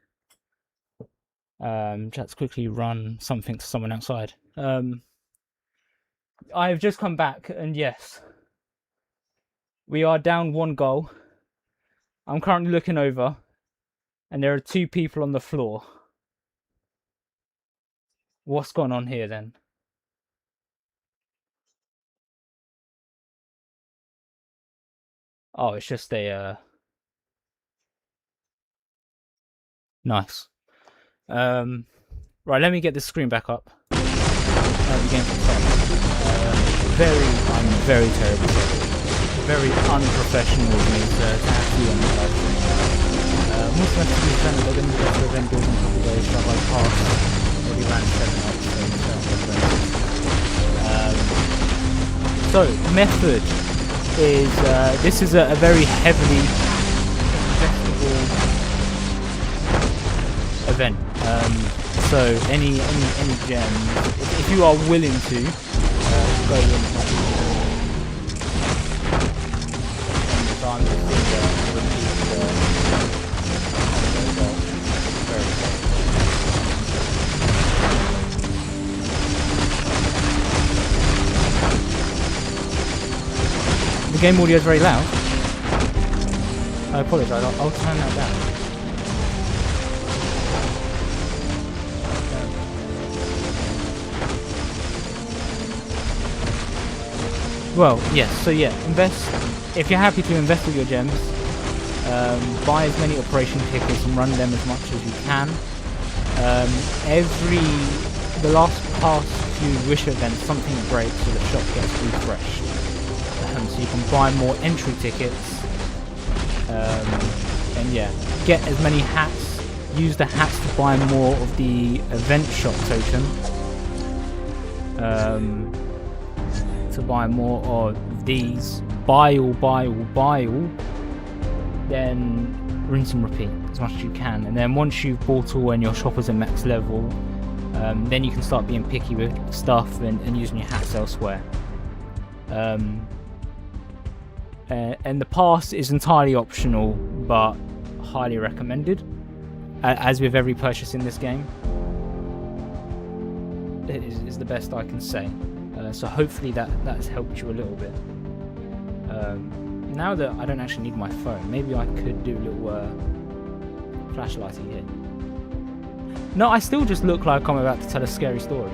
Let's quickly run something to someone outside. I've just come back, and yes, we are down 1 goal. I'm currently looking over, and there are 2 people on the floor. What's gone on here then? Oh, it's just a nice. Right, let me get the screen back up. The game from top. I'm very terrible. Very unprofessional of me to have you on the live stream. Most of the channel, they're going to go to event building a couple days, so I passed. Already ran 7 episodes. So, method is, this is a very heavily investable event. So any gems, if you are willing to go in, so I'm just going to repeat the game audio is very loud. I apologise. I'll turn that down. Well, yes, so yeah, invest, if you're happy to invest with your gems, buy as many operation tickets and run them as much as you can. The past few wish events, something breaks so the shop gets refreshed. So you can buy more entry tickets, and yeah, get as many hats, use the hats to buy more of the event shop token. To buy more of these, buy all, then rinse and repeat as much as you can. And then once you've bought all and your shop is at max level, then you can start being picky with stuff and using your hats elsewhere. And the pass is entirely optional, but highly recommended, as with every purchase in this game. It is the best I can say. So hopefully that's helped you a little bit. Now that I don't actually need my phone, maybe I could do a little flashlighty here. No, I still just look like I'm about to tell a scary story.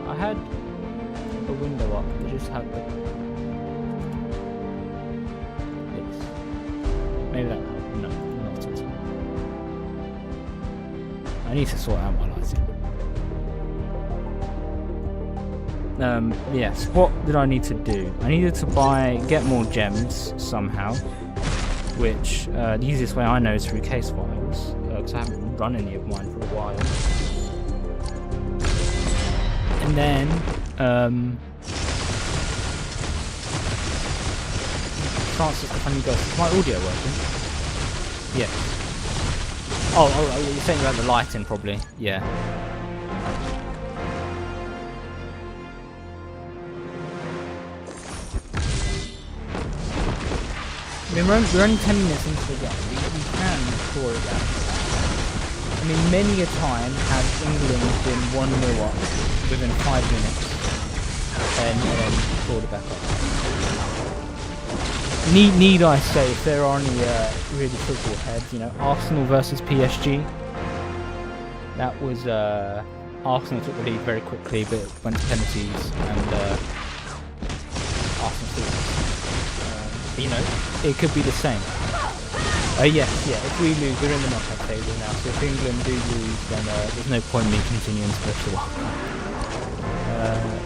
I had a window up that just had this. Maybe that helped. No, not at all. I need to sort out my lighting. Yes, what did I need to do? I needed to get more gems somehow, which the easiest way I know is through case files, because I haven't run any of mine for a while. And then, Francis, the funny ghost, is my audio working? Yeah. Oh, you're saying about the lighting, probably. Yeah. I mean, we're only 10 minutes into the game. We can score again. I mean, many a time has England been 1-0 up within 5 minutes and then scored it back up. Need I say, if there are any really football heads, you know, Arsenal versus PSG. That was Arsenal took the lead very quickly, but went to penalties, and Arsenal still. You know, it could be the same. Yes, yeah. If we lose, we're in the knockout table now. So if England do lose, then there's no point in me continuing to push the World Cup.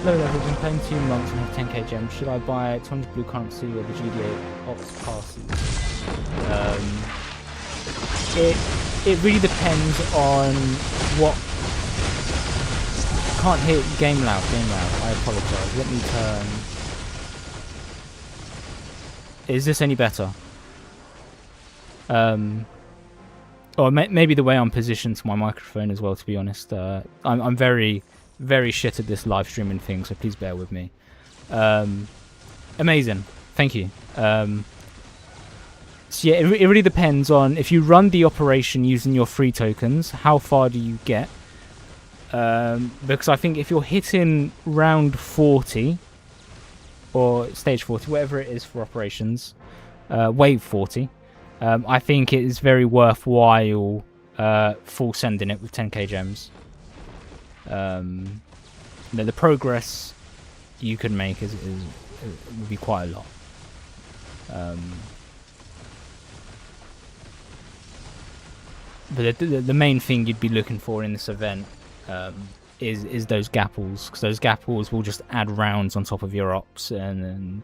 Low level, been playing 2 months and have 10k gems. Should I buy 200 blue currency or the GDA Ops passes? It really depends on what. Can't hear game loud. I apologise. Let me turn. Is this any better? Or maybe the way I'm positioned to my microphone as well, to be honest. I'm very, very shit at this live streaming thing, so please bear with me. Amazing. Thank you. So yeah, it really depends on if you run the operation using your free tokens, how far do you get? Because I think if you're hitting round 40 or stage 40, whatever it is for operations, wave 40, I think it is very worthwhile full sending it with 10k gems. The progress you can make would be quite a lot. But the main thing you'd be looking for in this event is those gapples, because those gapples will just add rounds on top of your ops, and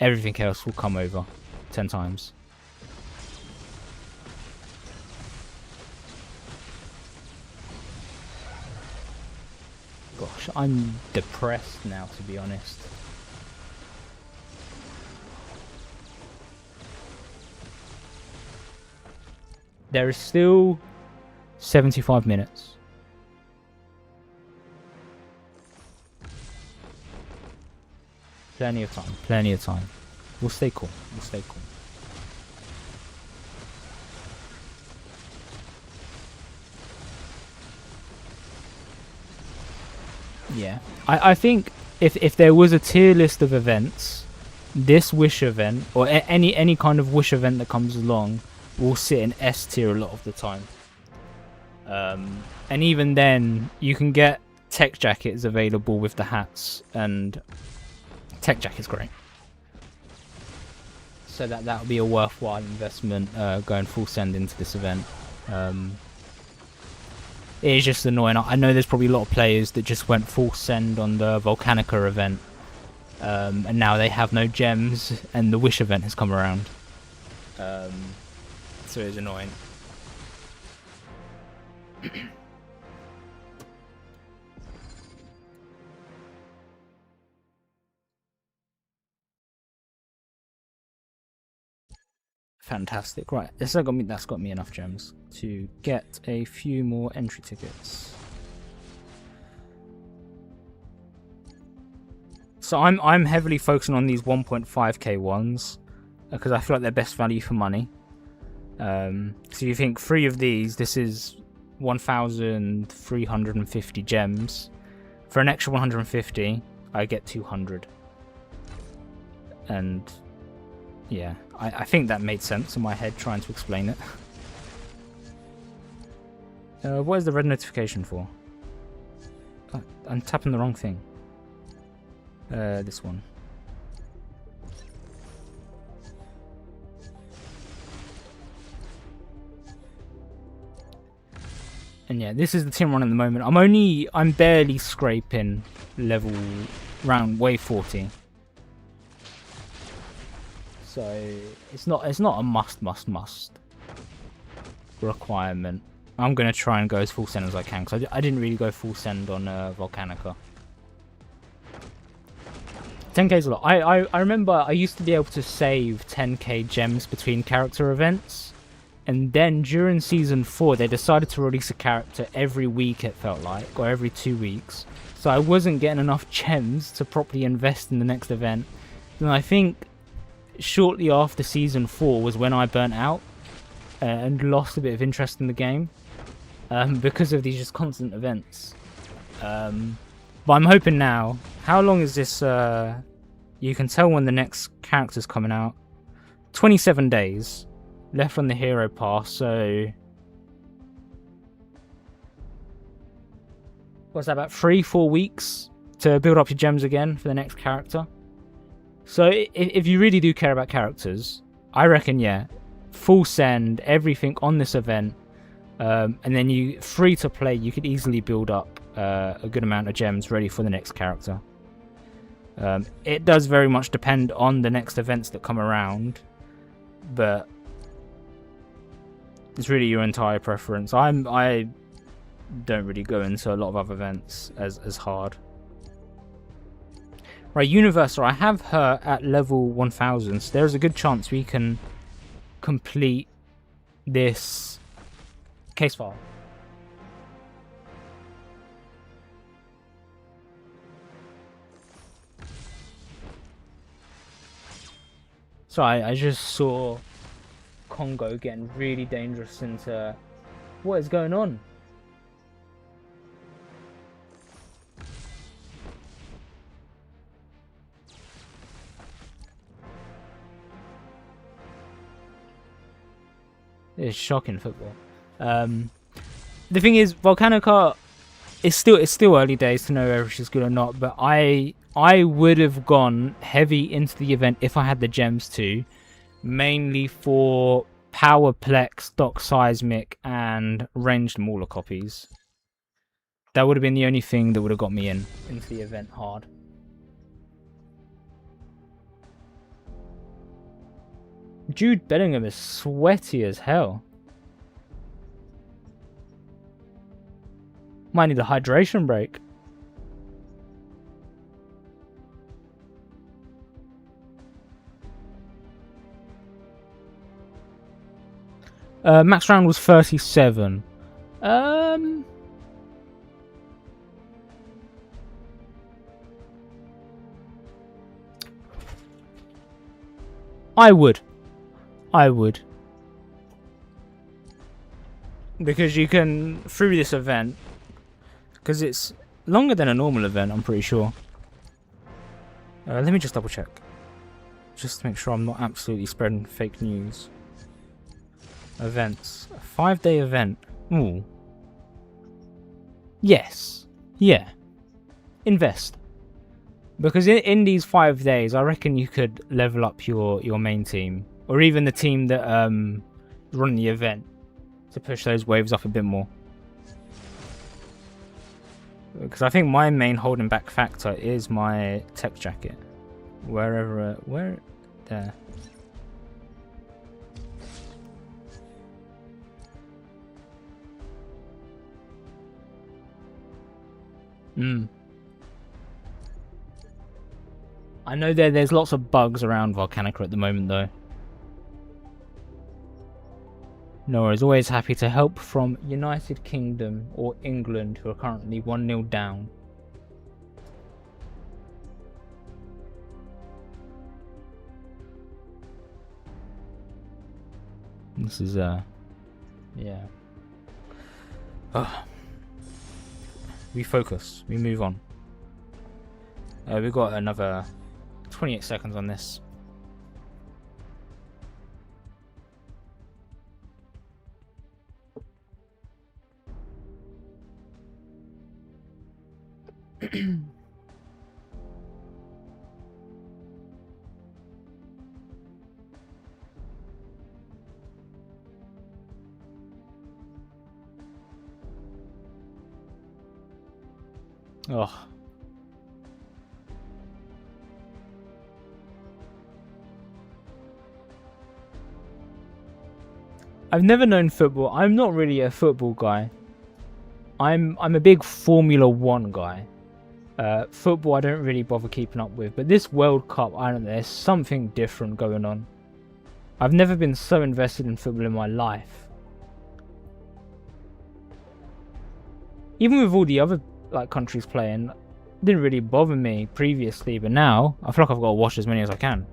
everything else will come over 10 times. Gosh, I'm depressed now, to be honest. There is still 75 minutes. Plenty of time, plenty of time. We'll stay cool, we'll stay cool. Yeah, I think if there was a tier list of events, this wish event, or any kind of wish event that comes along, will sit in S tier a lot of the time. And even then, you can get tech jackets available with the hats, and tech jacket's great. So that would be a worthwhile investment going full send into this event. It is just annoying. I know there's probably a lot of players that just went full send on the Volcanica event, and now they have no gems, and the wish event has come around. So it's annoying. Fantastic. Right, that's got me enough gems to get a few more entry tickets. So I'm heavily focusing on these 1.5k ones because I feel like they're best value for money. So you think 3 of these, this is 1,350 gems. For an extra 150, I get 200. And yeah, I think that made sense in my head trying to explain it. What is the red notification for? I'm tapping the wrong thing. This one. And yeah, this is the team run at the moment. I'm barely scraping level round wave 40. So it's not a must requirement. I'm gonna try and go as full send as I can because I didn't really go full send on Volcanica. 10k is a lot. I remember I used to be able to save 10k gems between character events, and then during season 4 they decided to release a character every week, it felt like, or every 2 weeks. So I wasn't getting enough gems to properly invest in the next event. And I think shortly after season 4 was when I burnt out and lost a bit of interest in the game because of these just constant events. But I'm hoping now. How long is this? You can tell when the next character's coming out. 27 days left on the hero pass. So what's that, about 3-4 weeks to build up your gems again for the next character? So if you really do care about characters, I reckon, yeah, full send everything on this event, and then you free to play, you could easily build up a good amount of gems ready for the next character. It does very much depend on the next events that come around, but it's really your entire preference. I don't really go into a lot of other events as hard. Right, Universal, I have her at level 1000, so there's a good chance we can complete this case file. So I just saw Congo getting really dangerous into... What is going on? It's shocking football. The thing is, Volcanica, it's still early days to know whether she's good or not. But I would have gone heavy into the event if I had the gems to, mainly for Powerplex, Dock Seismic, and ranged Mauler copies. That would have been the only thing that would have got me into the event hard. Jude Bellingham is sweaty as hell. Might need a hydration break. Max round was 37. I would. Because you can, through this event, because it's longer than a normal event, I'm pretty sure. Let me just double check. Just to make sure I'm not absolutely spreading fake news. Events. A 5-day event. Ooh. Yes. Yeah. Invest. Because in these 5 days, I reckon you could level up your main team. Or even the team that is running the event. To push those waves up a bit more. Because I think my main holding back factor is my tech jacket. Where there. I know there's lots of bugs around Volcanica at the moment though. Noah is always happy to help from United Kingdom or England, who are currently 1-0 down. This is yeah. We focus. We move on. We've got another 28 seconds on this. Oh. I've never known football. I'm not really a football guy. I'm a big Formula 1 guy. Football I don't really bother keeping up with, but this World Cup, I don't know, there's something different going on. I've never been so invested in football in my life. Even with all the other countries playing, it didn't really bother me previously, but now I feel like I've got to watch as many as I can.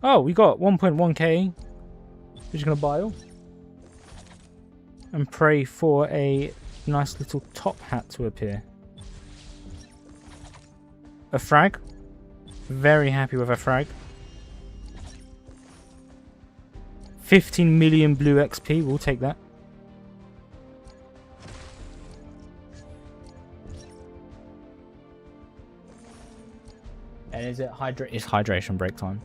Oh, we got 1.1k. We're just gonna buy all and pray for a nice little top hat to appear. A frag. Very happy with a frag. 15 million blue XP. We'll take that. And is it it's hydration break time?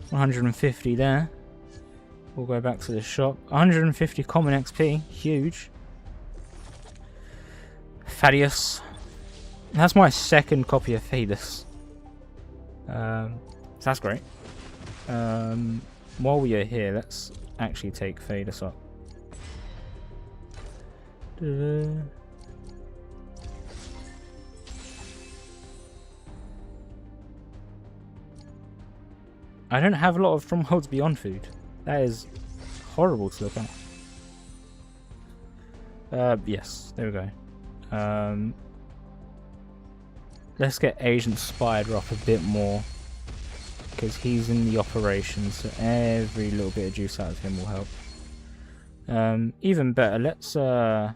150 there. We'll go back to the shop. 150 common XP. Huge. Thaddeus. That's my second copy of Thaddeus. So that's great. While we are here, let's actually take Thaddeus up. I don't have a lot of From Worlds Beyond food. That is horrible to look at. Yes, there we go. Let's get Agent Spider up a bit more, because he's in the operation, so every little bit of juice out of him will help. Even better, let's throw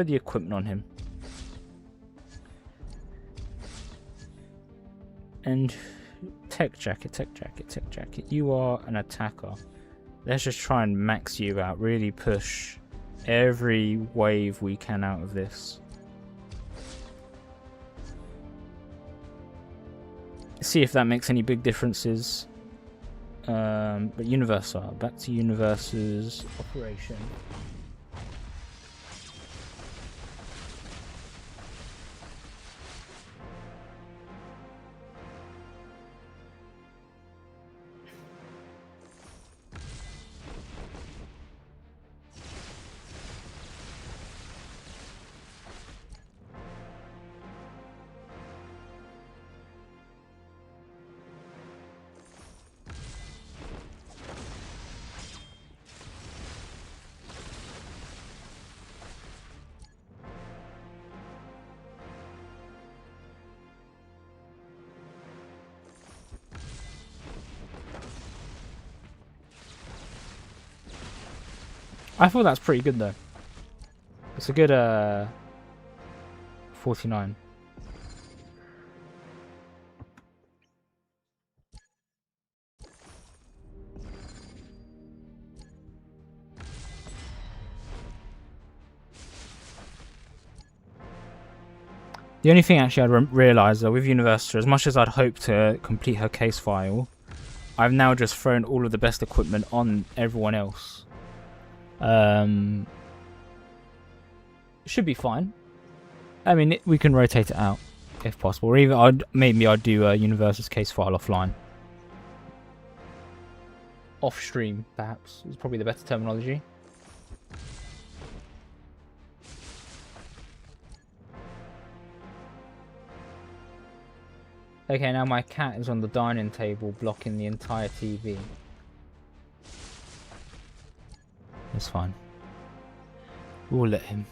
the equipment on him. And tech jacket. You are an attacker. Let's just try and max you out. Really push every wave we can out of this. See if that makes any big differences. But Universa, back to Universa's operation. I thought that's pretty good though. It's a good 49. The only thing actually I realised though with Universa, as much as I'd hoped to complete her case file, I've now just thrown all of the best equipment on everyone else. Should be fine. I mean, we can rotate it out if possible, or even maybe I'd do Universa's case file offline, off stream perhaps is probably the better terminology. Okay, now my cat is on the dining table blocking the entire TV. It's fine. We'll let him.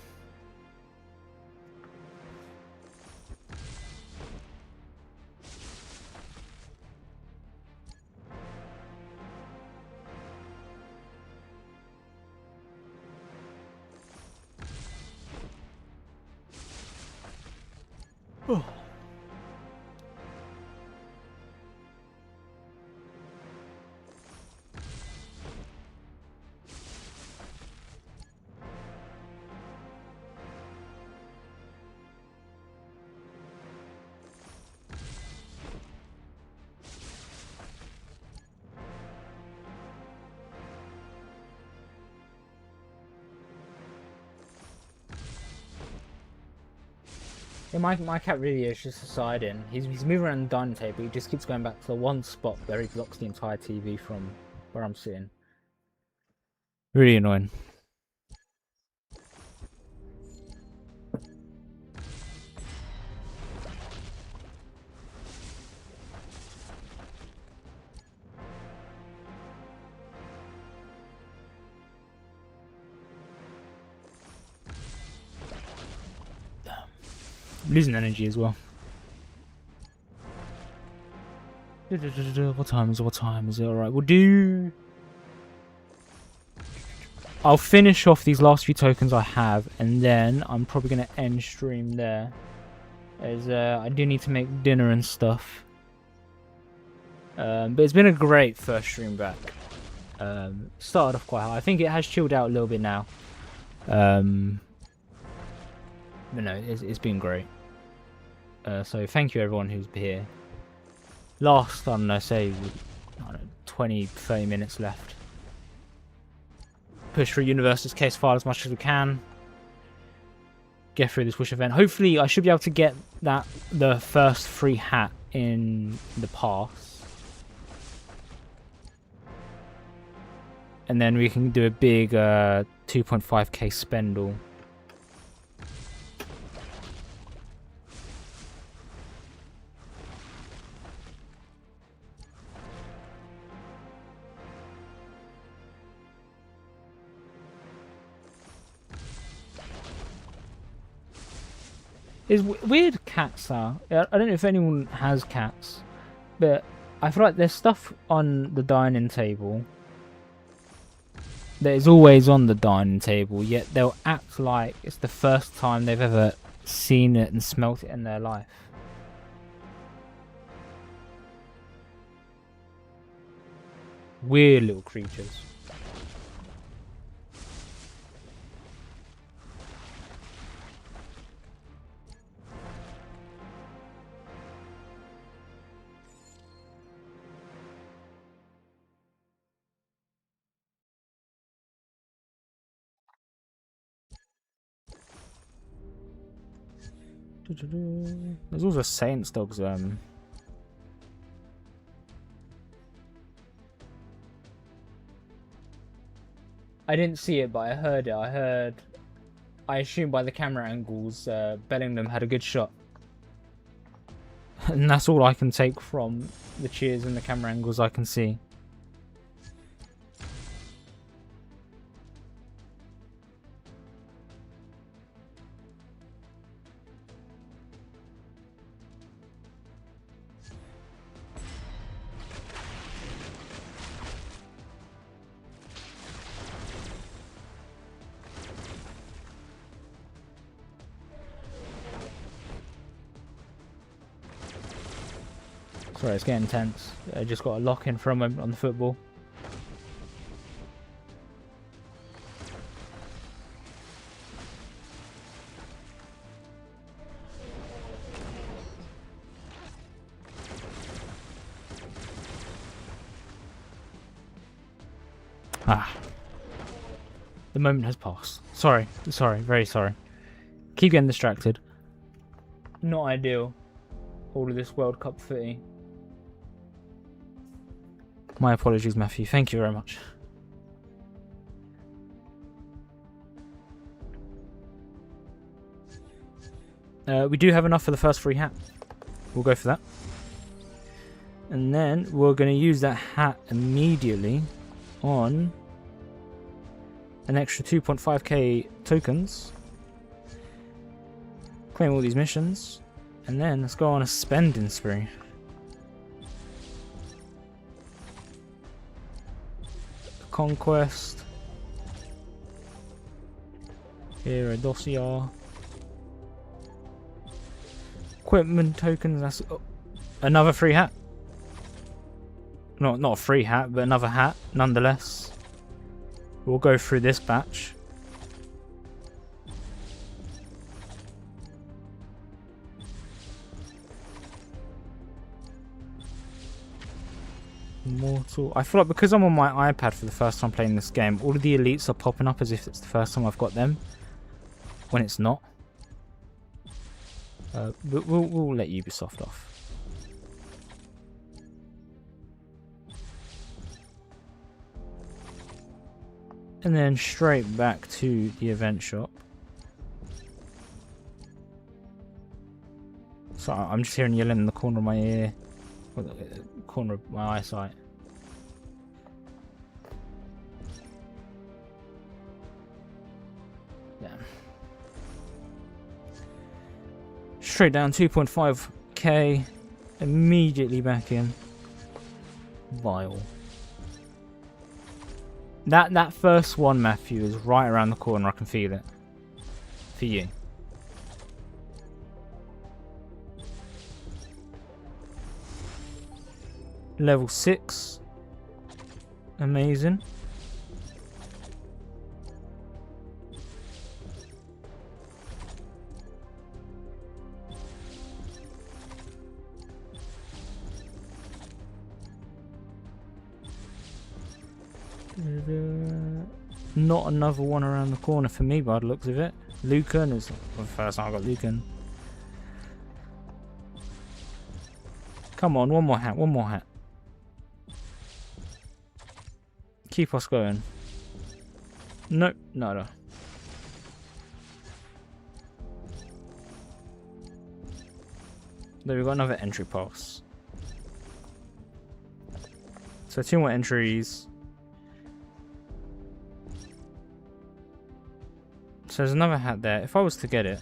Oh. Yeah, my cat really is just deciding. He's moving around the dining table. He just keeps going back to the one spot where he blocks the entire TV from where I'm sitting. Really annoying. Losing energy as well. What time is it? What time is it? Alright, we'll do... I'll finish off these last few tokens I have, and then I'm probably going to end stream there. As I do need to make dinner and stuff. But it's been a great first stream back. Started off quite high. I think it has chilled out a little bit now. But no, it's been great. So thank you everyone who's here. Last, I don't know, say 20-30 minutes left. Push through Universa's case file as much as we can. Get through this wish event. Hopefully I should be able to get the first free hat in the pass. And then we can do a big 2.5k spendle. is weird cats are. I don't know if anyone has cats, but I feel like there's stuff on the dining table that is always on the dining table, yet they'll act like it's the first time they've ever seen it and smelt it in their life. Weird little creatures. There's also Saints dogs. I didn't see it, but I heard it. I assume by the camera angles, Bellingham had a good shot. And that's all I can take from the cheers and the camera angles I can see. Sorry, it's getting tense. I just got a lock in for a moment on the football. Ah. The moment has passed. Sorry, very sorry. Keep getting distracted. Not ideal. All of this World Cup footy. My apologies, Matthew. Thank you very much. We do have enough for the first free hat. We'll go for that. And then we're going to use that hat immediately on an extra 2.5k tokens. Claim all these missions. And then let's go on a spending spree. Conquest. Here a dossier. Equipment tokens. That's another free hat. Not a free hat, but another hat nonetheless. We'll go through this batch. Immortal. I feel like because I'm on my iPad for the first time playing this game, all of the elites are popping up as if it's the first time I've got them, when it's not. But we'll let Ubisoft off. And then straight back to the event shop. So I'm just hearing yelling in the corner of my ear. Or the corner of my eyesight. Yeah. Straight down 2.5k. Immediately back in. Vile. That first one, Matthew, is right around the corner. I can feel it. For you. Level 6. Amazing. Not another one around the corner for me by the looks of it. Lucan is the first time I got Lucan. Come on, one more hat, one more hat. Keep us going. Nope, nada. There we've got another entry pass. So 2 more entries. So there's another hat there. If I was to get it,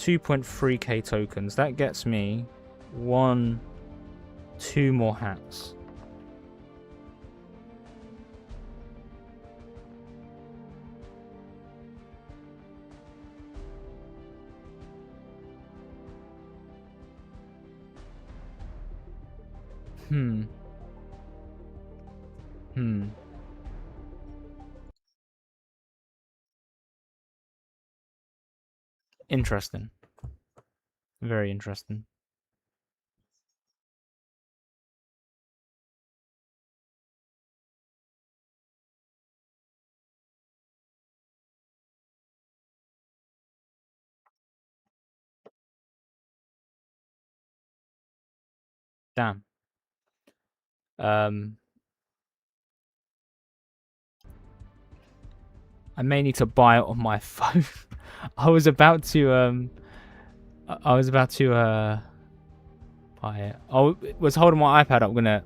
2.3k tokens. That gets me 2 more hats. Interesting. Very interesting. Damn. I may need to buy it on my phone. I was about to buy it. I was holding my iPad up. I'm gonna.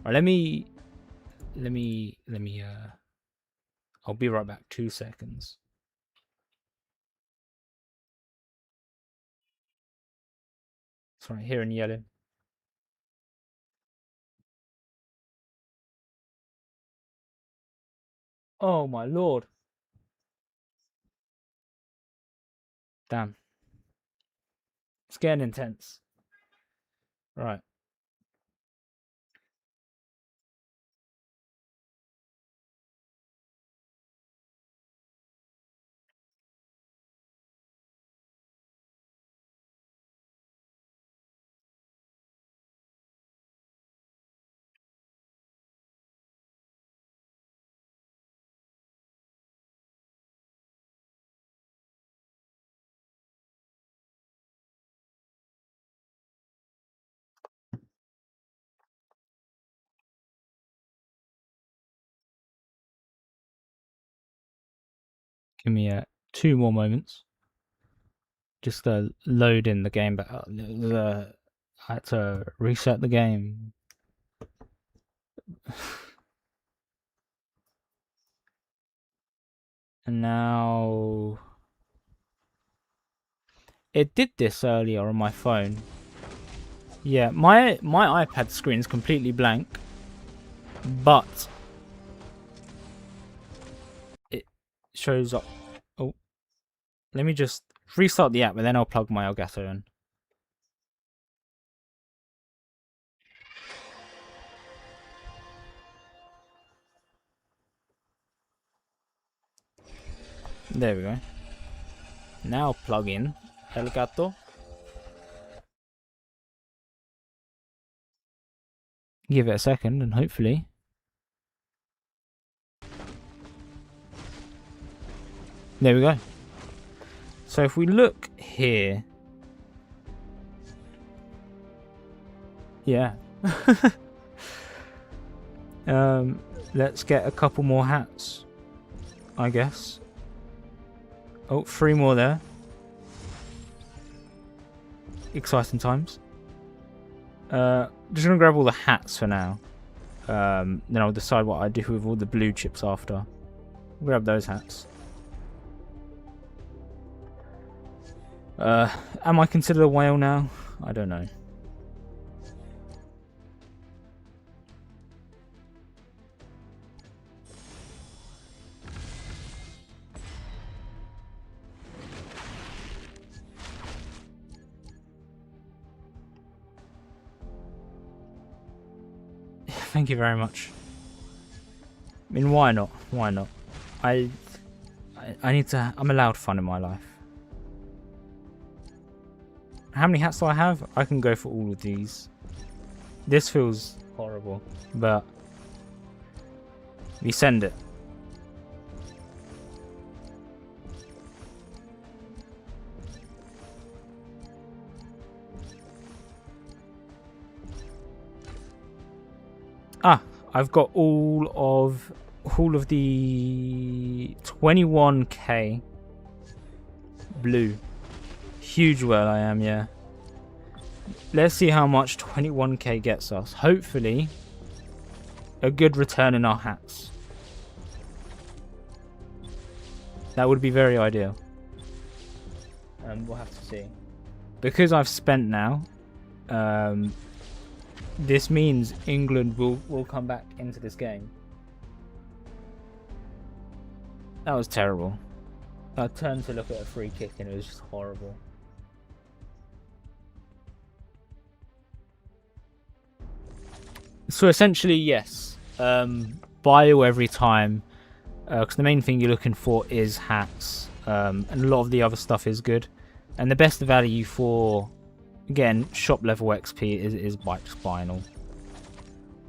Right, let me. I'll be right back. 2 seconds. It's right here in yellow. Oh my lord. Damn. It's getting intense. Right. Give me 2 more moments. Just load in the game, but I had to reset the game. And now it did this earlier on my phone. Yeah, my iPad screen is completely blank, but it shows up. Oh, let me just restart the app, and then I'll plug my Elgato in. There we go. Now plug in Elgato. Give it a second, and hopefully. There we go. So if we look here, yeah. Let's get a couple more hats, I guess. Oh, 3 more there. Exciting times. Just gonna grab all the hats for now. Then I'll decide what I do with all the blue chips after. Grab those hats. Am I considered a whale now? I don't know. Thank you very much. I mean, why not? Why not? I need to. I'm allowed fun in my life. How many hats do I have? I can go for all of these. This feels horrible, but we send it. Ah, I've got all of the 21k blue. Huge whale I am, yeah. Let's see how much 21k gets us. Hopefully, a good return in our hats. That would be very ideal. We'll have to see. Because I've spent now, this means England will come back into this game. That was terrible. I turned to look at a free kick and it was just horrible. So essentially, yes. Bio every time. Because the main thing you're looking for is hats. And a lot of the other stuff is good. And the best value for, again, shop level XP is bike spinal.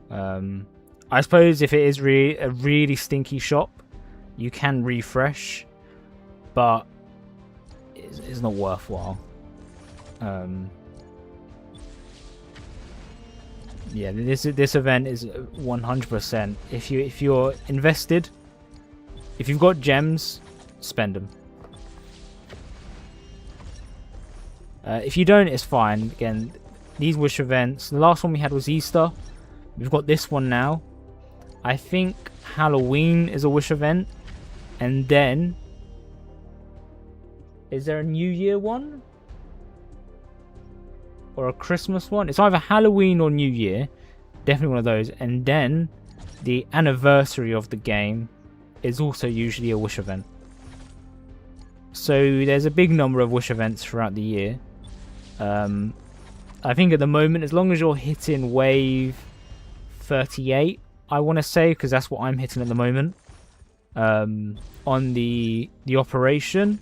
I suppose if it is a really stinky shop, you can refresh, but it's not worthwhile. Yeah, this event is 100%. If you're invested, if you've got gems, spend them. If you don't, it's fine. Again, these wish events. The last one we had was Easter. We've got this one now. I think Halloween is a wish event. And then, is there a New Year one? Or a Christmas one? It's either Halloween or New Year. Definitely one of those. And then, the anniversary of the game is also usually a wish event. So there's a big number of wish events throughout the year. I think at the moment, as long as you're hitting wave 38, I want to say, because that's what I'm hitting at the moment. On the operation,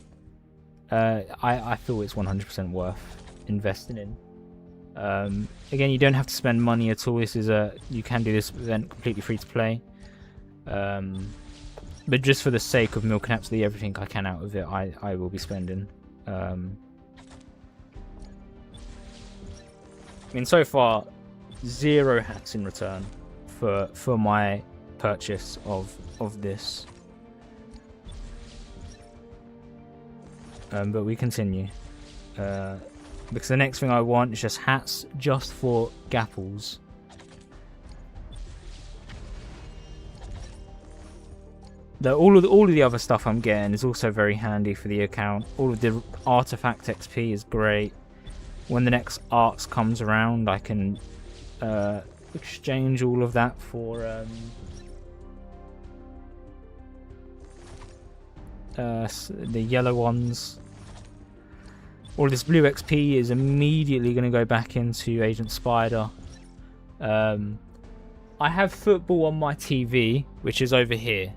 I feel it's 100% worth investing in. Again, you don't have to spend money at all. This is you can do this event completely free to play. But just for the sake of milking absolutely everything I can out of it, I will be spending. I mean, so far, 0 hats in return for my purchase of this. But we continue. Because the next thing I want is just hats just for gapples. All of the other stuff I'm getting is also very handy for the account. All of the artifact XP is great. When the next arts comes around, I can exchange all of that for the yellow ones. All this blue XP is immediately going to go back into Agent Spider. I have football on my TV, which is over here.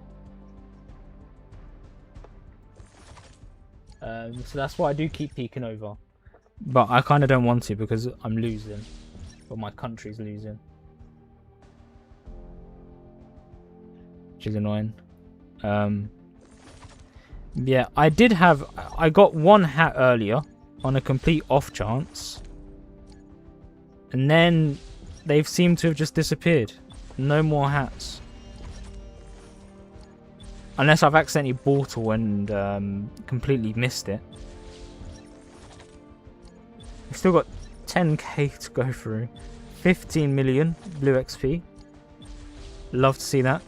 So that's why I do keep peeking over. But I kind of don't want to because I'm losing. Or my country's losing. Which is annoying. Yeah, I got one hat earlier on a complete off chance. And then they've seemed to have just disappeared. No more hats. Unless I've accidentally bought one and completely missed it. We've still got 10k to go through. 15 million blue XP. Love to see that.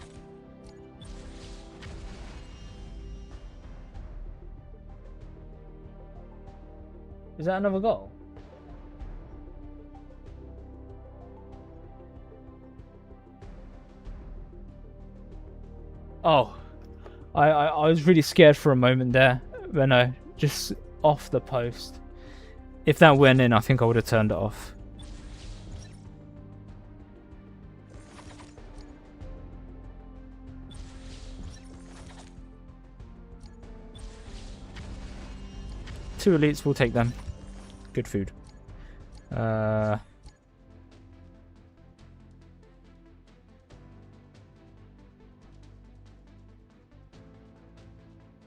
Is that another goal? Oh. I was really scared for a moment there. But no, just off the post. If that went in, I think I would have turned it off. Two elites, we'll take them. Good food.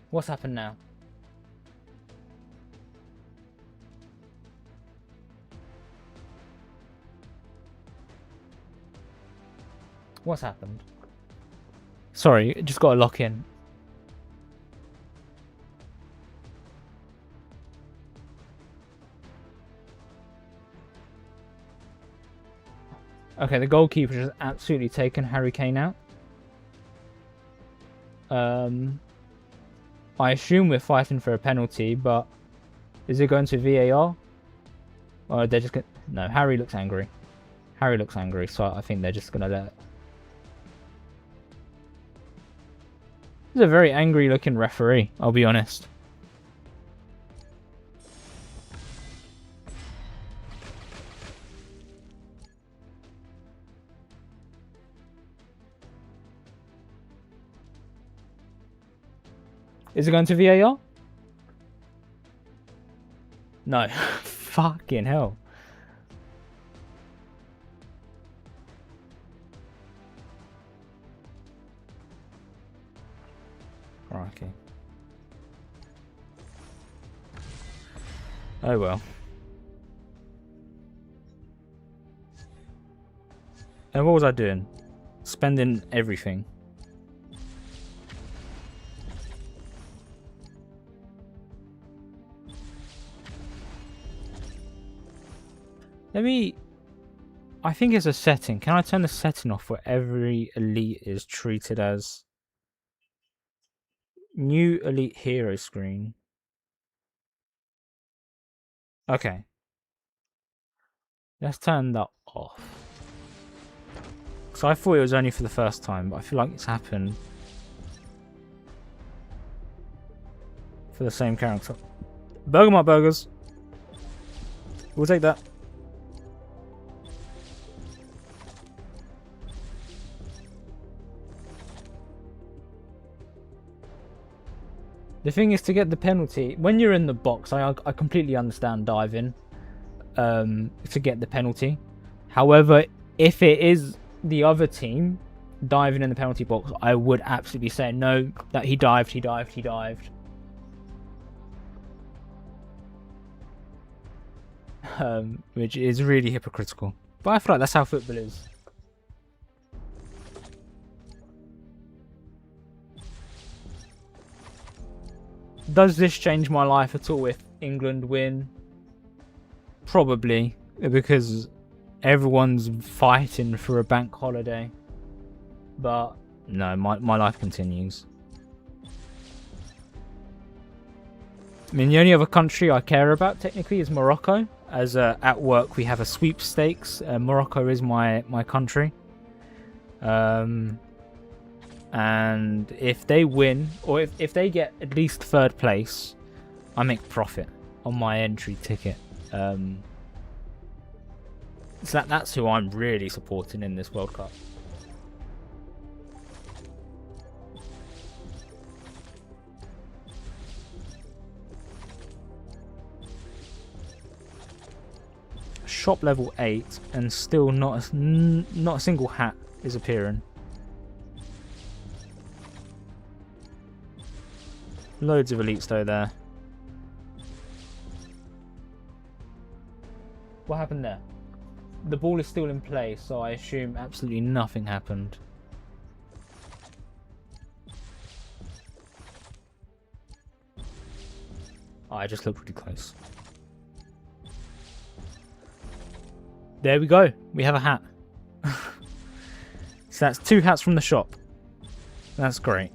What's happened now? What's happened? Sorry, just got to lock in. Okay, the goalkeeper has absolutely taken Harry Kane out. I assume we're fighting for a penalty, but Is it going to VAR? Or they're just going to... No, Harry looks angry. Harry looks angry, so I think they're just going to let it. He's a very angry looking referee, I'll be honest. Is it going to VAR? No. Fucking hell. Okay. Oh well. And what was I doing? Spending everything. Let me... I think it's a setting. Can I turn the setting off where every elite is treated as... New elite hero screen. Okay. Let's turn that off. So I thought it was only for the first time, but I feel like it's happened for the same character. Bergamot burgers. We'll take that. The thing is, to get the penalty, when you're in the box, I completely understand diving to get the penalty. However, if it is the other team diving in the penalty box, I would absolutely say no, that he dived. Which is really hypocritical. But I feel like that's how football is. Does this change my life at all if England win? Probably, because everyone's fighting for a bank holiday. But no, my life continues. I mean, the only other country I care about technically is Morocco. As at work we have a sweepstakes. Morocco is my country. And if they win, or if they get at least third place, I make profit on my entry ticket. So that's who I'm really supporting in this World Cup. Shop level 8, and still not a single hat is appearing. Loads of elites though there. What happened there? The ball is still in play, so I assume absolutely nothing happened. Oh, I just looked pretty close. There we go. We have a hat. So that's 2 hats from the shop. That's great.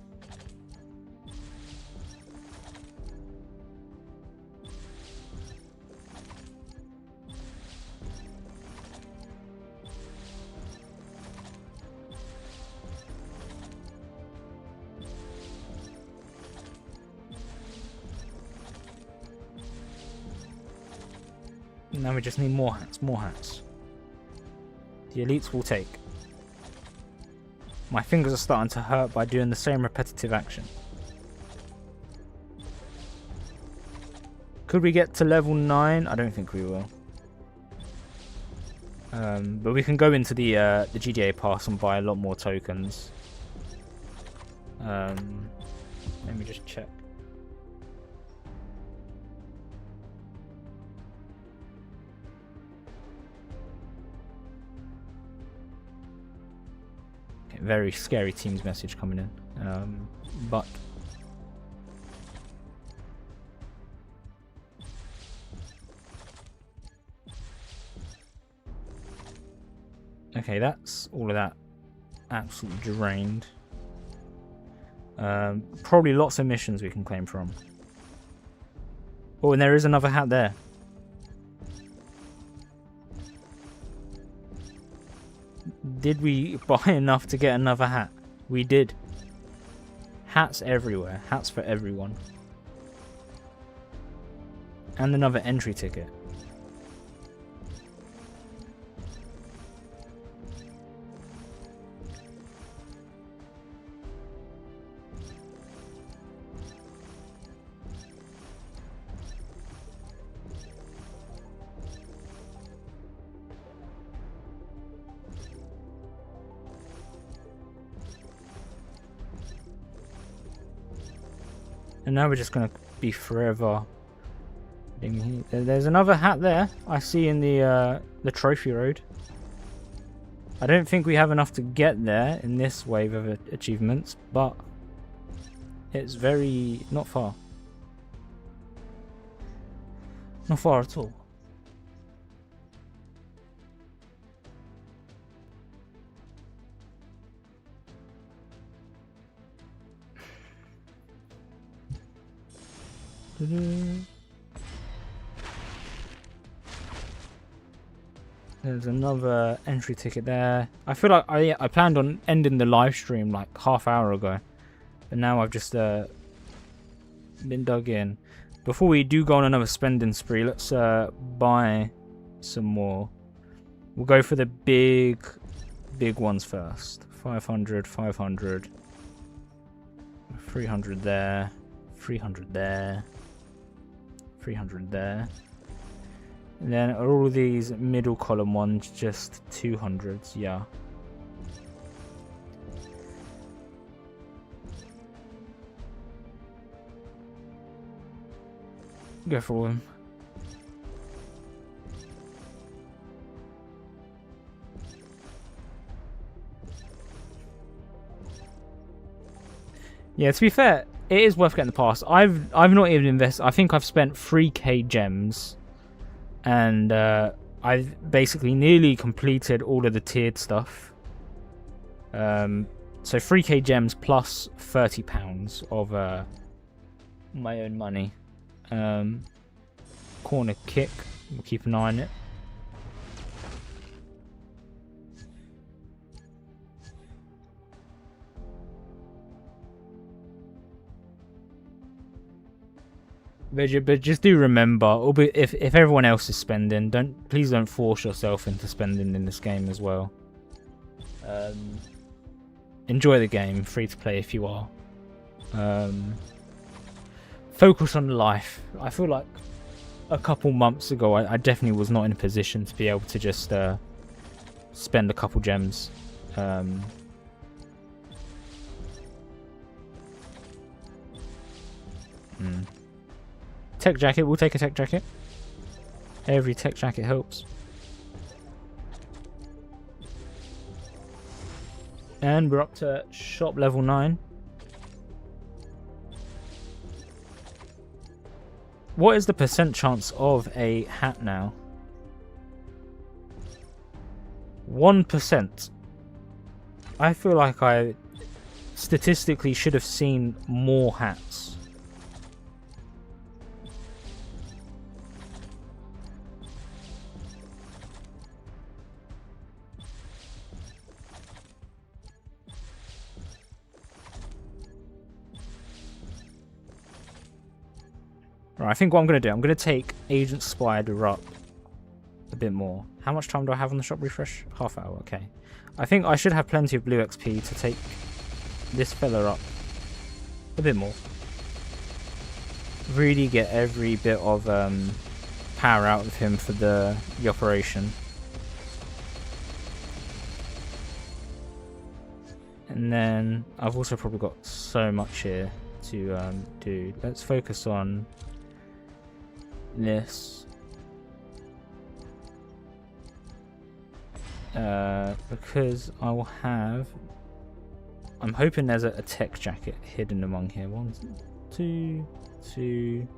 Now we just need more hats, more hats. The elites will take. My fingers are starting to hurt by doing the same repetitive action. Could we get to level 9? I don't think we will. But we can go into the GDA pass and buy a lot more tokens. Let me just check. Very scary Teams message coming in, but okay, that's all of that absolutely drained. Probably lots of missions we can claim from. Oh, and there is another hat there. Did we buy enough to get another hat? We did. Hats everywhere. Hats for everyone. And another entry ticket. And now we're just going to be forever. There's another hat there I see in the trophy road. I don't think we have enough to get there in this wave of achievements, but it's very not far. Not far at all. There's another entry ticket there. I feel like I planned on ending the live stream like half hour ago, but now I've just been dug in. Before we do go on another spending spree, let's buy some more. We'll go for the big ones first. 500, 500, 300 there, 300 there, 300 there. And then are all these middle column ones just 200s? Yeah. Go for all of them. Yeah, to be fair, it is worth getting the pass. I've not even invested. I think I've spent 3k gems, and I've basically nearly completed all of the tiered stuff. So 3k gems plus £30 of my own money. Corner kick. We'll keep an eye on it. But just do remember, if everyone else is spending, please don't force yourself into spending in this game as well. Enjoy the game, free to play if you are. Focus on life. I feel like a couple months ago, I definitely was not in a position to be able to just spend a couple gems. Tech jacket, we'll take a tech jacket. Every tech jacket helps. And we're up to shop level 9. What is the % chance of a hat now? 1%. I feel like I statistically should have seen more hats. Right, I think what I'm going to do, I'm going to take Agent Spider up a bit more. How much time do I have on the shop refresh? Half hour, okay. I think I should have plenty of blue XP to take this fella up a bit more. Really get every bit of power out of him for the operation. And then I've also probably got so much here to do. Let's focus on this. Because I will have... I'm hoping there's a tech jacket hidden among here. 1, 2, 2.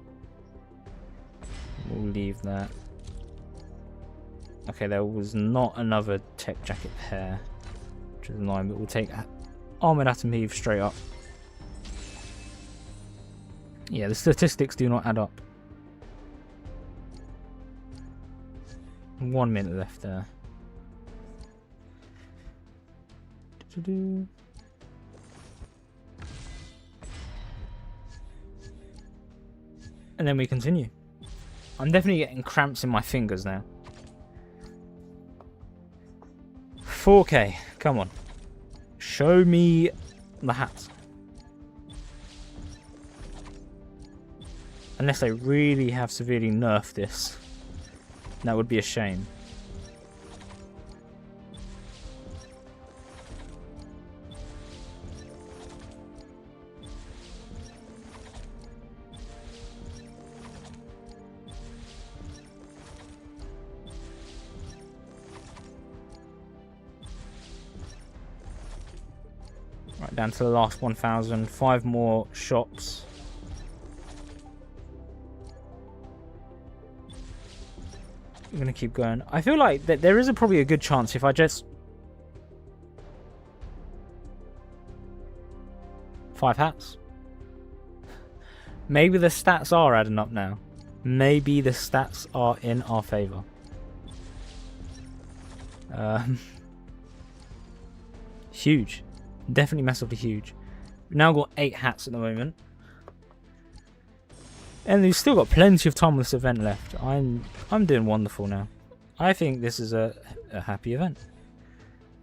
We'll leave that. Okay, there was not another tech jacket pair, which is annoying, but we'll take Armored Atom Heave straight up. Yeah, the statistics do not add up. 1 minute left there. And then we continue. I'm definitely getting cramps in my fingers now. 4K, come on. Show me the hats. Unless they really have severely nerfed this. That would be a shame. Right, down to the last 1,000. 5 more shops. I'm gonna keep going. I feel like that there is probably a good chance if I just 5 hats. Maybe the stats are adding up now. Maybe the stats are in our favor. Huge. Definitely massively huge. We've now got 8 hats at the moment. And we've still got plenty of time on this event left. I'm doing wonderful now. I think this is a happy event.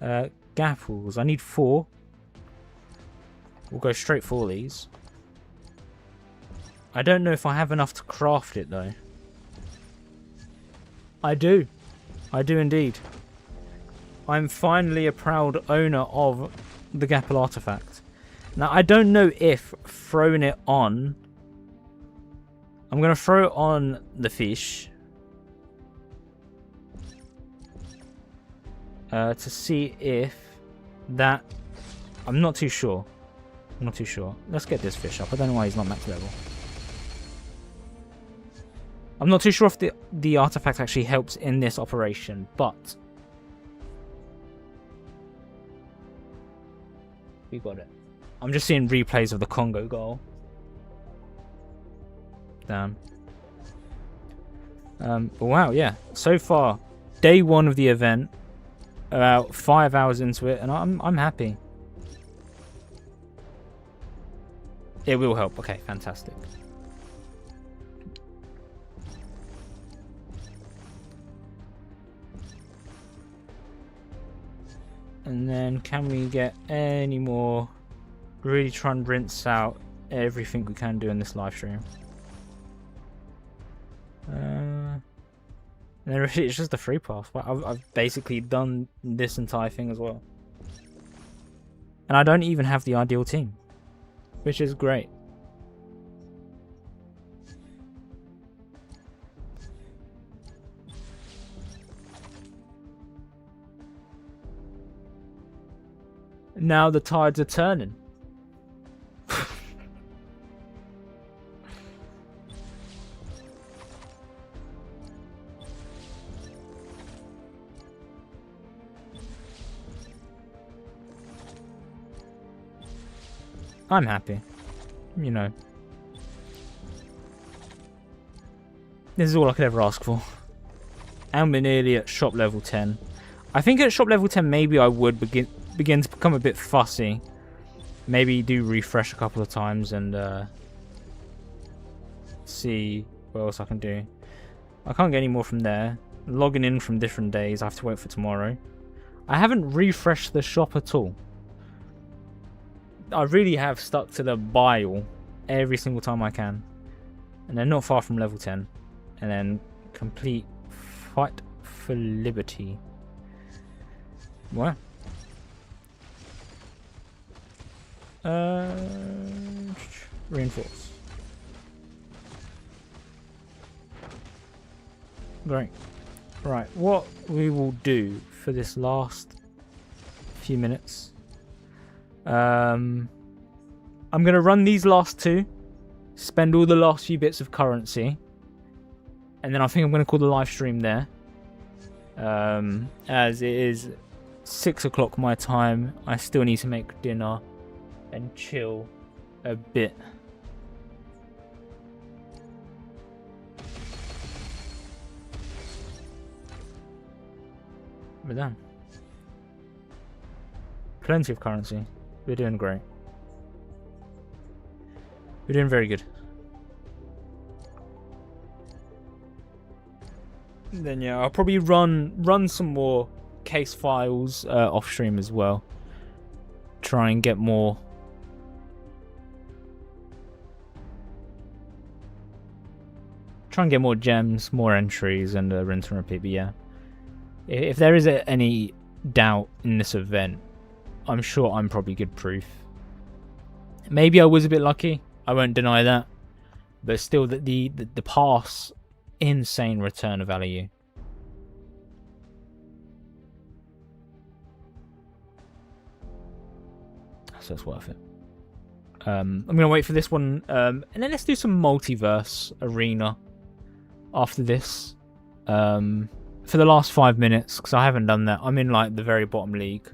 Gapples. I need 4. We'll go straight for these. I don't know if I have enough to craft it though. I do. I do indeed. I'm finally a proud owner of the Gapple artifact. Now I don't know if throwing it on... I'm going to throw it on the fish. To see if that... I'm not too sure. I'm not too sure. Let's get this fish up. I don't know why he's not max level. I'm not too sure if the artifact actually helps in this operation, but... we got it. I'm just seeing replays of the Congo goal. Damn. But wow, yeah. So far, day 1 of the event, about 5 hours into it, and I'm happy. It will help. Okay, fantastic. And then can we get any more? Really try and rinse out everything we can do in this live stream. And then it's just a free pass. I've basically done this entire thing as well. And I don't even have the ideal team, which is great. Now the tides are turning. I'm happy. You know. This is all I could ever ask for. And we're nearly at shop level 10. I think at shop level 10 maybe I would begin to become a bit fussy. Maybe do refresh a couple of times and see what else I can do. I can't get any more from there. Logging in from different days. I have to wait for tomorrow. I haven't refreshed the shop at all. I really have stuck to the bile every single time I can. And they're not far from level 10. And then complete fight for liberty. What? Reinforce. Great. Right, what we will do for this last few minutes. I'm going to run these last 2. Spend all the last few bits of currency. And then I think I'm going to call the live stream there. As it is 6 o'clock my time. I still need to make dinner and chill a bit. We're done. Plenty of currency. We're doing great. We're doing very good. And then yeah, I'll probably run some more case files off stream as well. Try and get more. Try and get more gems, more entries, and rinse and repeat. But yeah, if there is any doubt in this event, I'm sure I'm probably good proof. Maybe I was a bit lucky. I won't deny that. But still, the pass, insane return of value. So it's worth it. I'm gonna wait for this one, and then let's do some multiverse arena after this. For the last 5 minutes, because I haven't done that. I'm in like the very bottom league.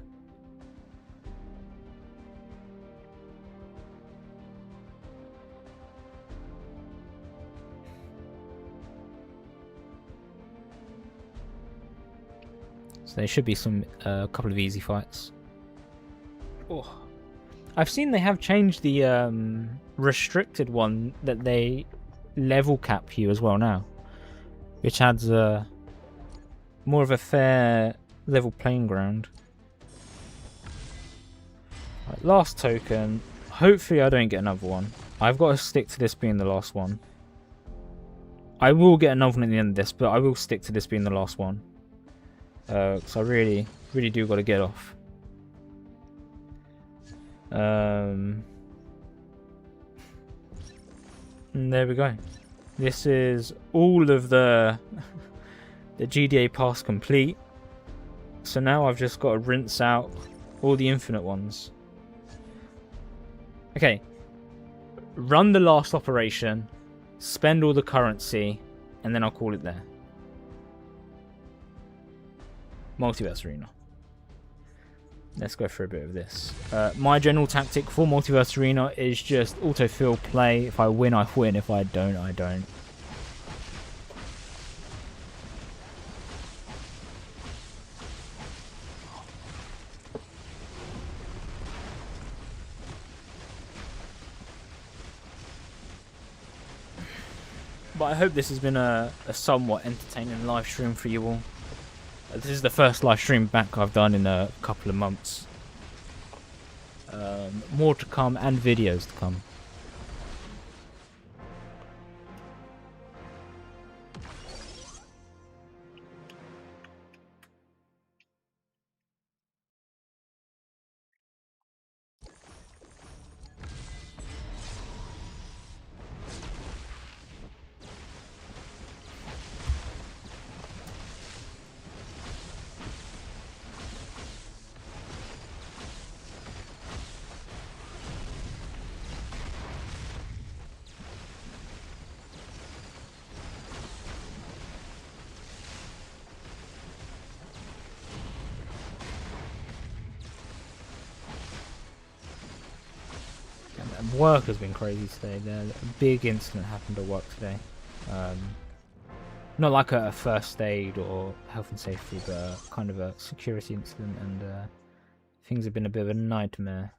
So there should be some couple of easy fights. Oh. I've seen they have changed the restricted one that they level cap you as well now, which adds more of a fair level playing ground. Right, last token. Hopefully I don't get another one. I've got to stick to this being the last one. I will get another one at the end of this, but I will stick to this being the last one. Because I really do got to get off. And there we go. This is all of the GDA pass complete. So now I've just got to rinse out all the infinite ones. Okay. Run the last operation, spend all the currency, and then I'll call it there. Multiverse Arena. Let's go for a bit of this. My general tactic for Multiverse Arena is just autofill play. If I win, I win. If I don't, I don't. But I hope this has been a somewhat entertaining live stream for you all. This is the first live stream back I've done in a couple of months. More to come and videos to come. Work has been crazy today. A big incident happened at work today. Not like a first aid or health and safety, but kind of a security incident, and things have been a bit of a nightmare.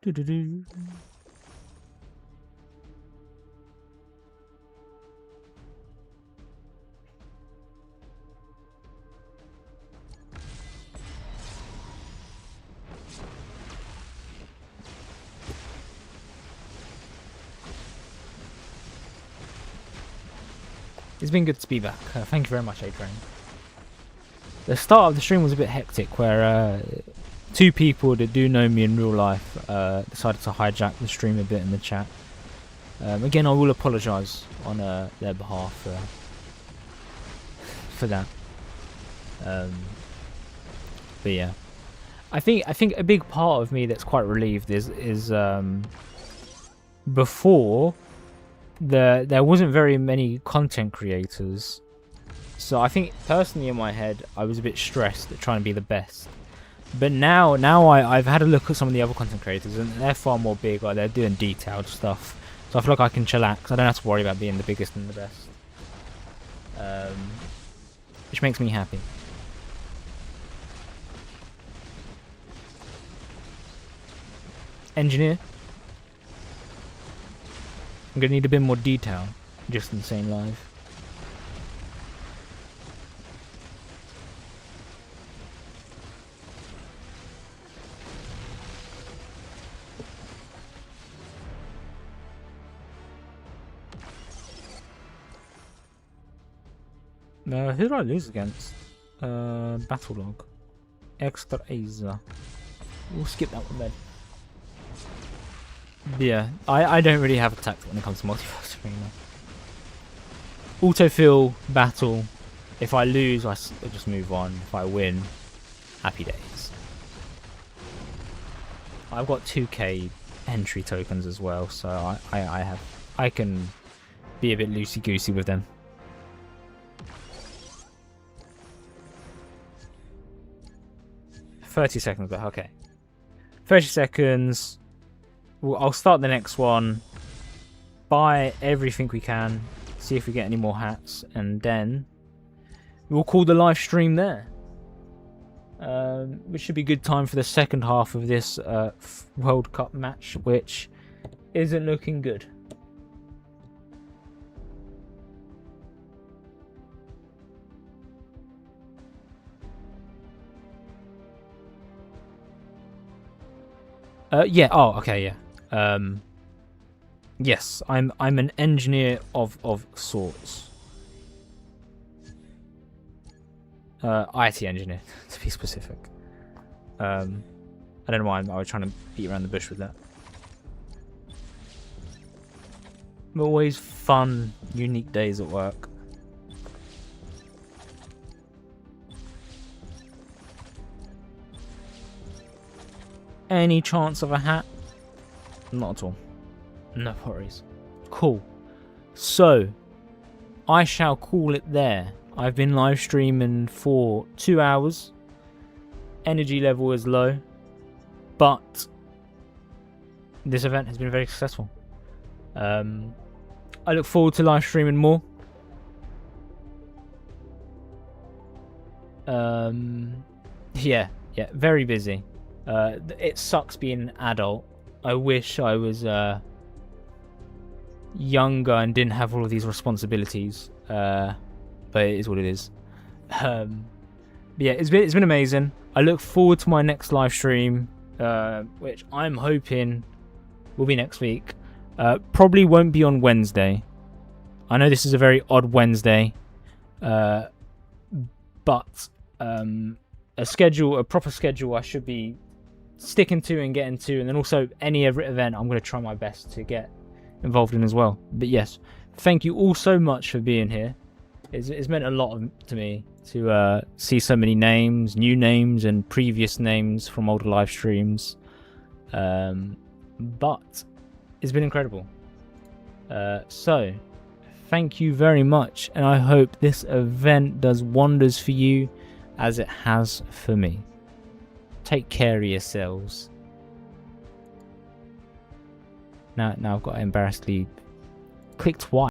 Doo-doo-doo. It's been good to be back. Thank you very much, Adrian. The start of the stream was a bit hectic, where two people that do know me in real life decided to hijack the stream a bit in the chat. Again, I will apologise on their behalf for that. But yeah, I think a big part of me that's quite relieved is before. There wasn't very many content creators, so I think personally in my head I was a bit stressed at trying to be the best. But now I've had a look at some of the other content creators, and they're far more big. Like, they're doing detailed stuff, so I feel like I can chillax. I don't have to worry about being the biggest and the best. which makes me happy. Engineer. I'm gonna need a bit more detail, just in saying live. Who did I lose against? Battle log. Extra Aza. We'll skip that one then. Yeah, I don't really have a tactic when it comes to multiverse arena. Autofill, battle. If I lose, I just move on. If I win, happy days. I've got 2k entry tokens as well, so I can be a bit loosey goosey with them. $30, but okay. 30 seconds. I'll start the next one. Buy everything we can. See if we get any more hats, and then we'll call the live stream there. Which should be good time for the second half of this World Cup match, which isn't looking good. Yeah. Oh, okay. Yeah. Yes, I'm an engineer of sorts. IT engineer, to be specific. I don't know why I was trying to beat around the bush with that. Always fun, unique days at work. Any chance of a hat? Not at all. No worries. Cool. So, I shall call it there. I've been live streaming for 2 hours. Energy level is low. But this event has been very successful. I look forward to live streaming more. Yeah, very busy. It sucks being an adult. I wish I was younger and didn't have all of these responsibilities. But it is what it is. But yeah, it's been amazing. I look forward to my next live stream, which I'm hoping will be next week. Probably won't be on Wednesday. I know this is a very odd Wednesday, but a proper schedule I should be sticking to and getting to, and then also any other event I'm going to try my best to get involved in as well. But yes, thank you all so much for being here. It's meant a lot to me to see so many names, new names and previous names from older live streams. But it's been incredible. So thank you very much, and I hope this event does wonders for you as it has for me. Take care of yourselves. Now I've got to embarrassingly click twice.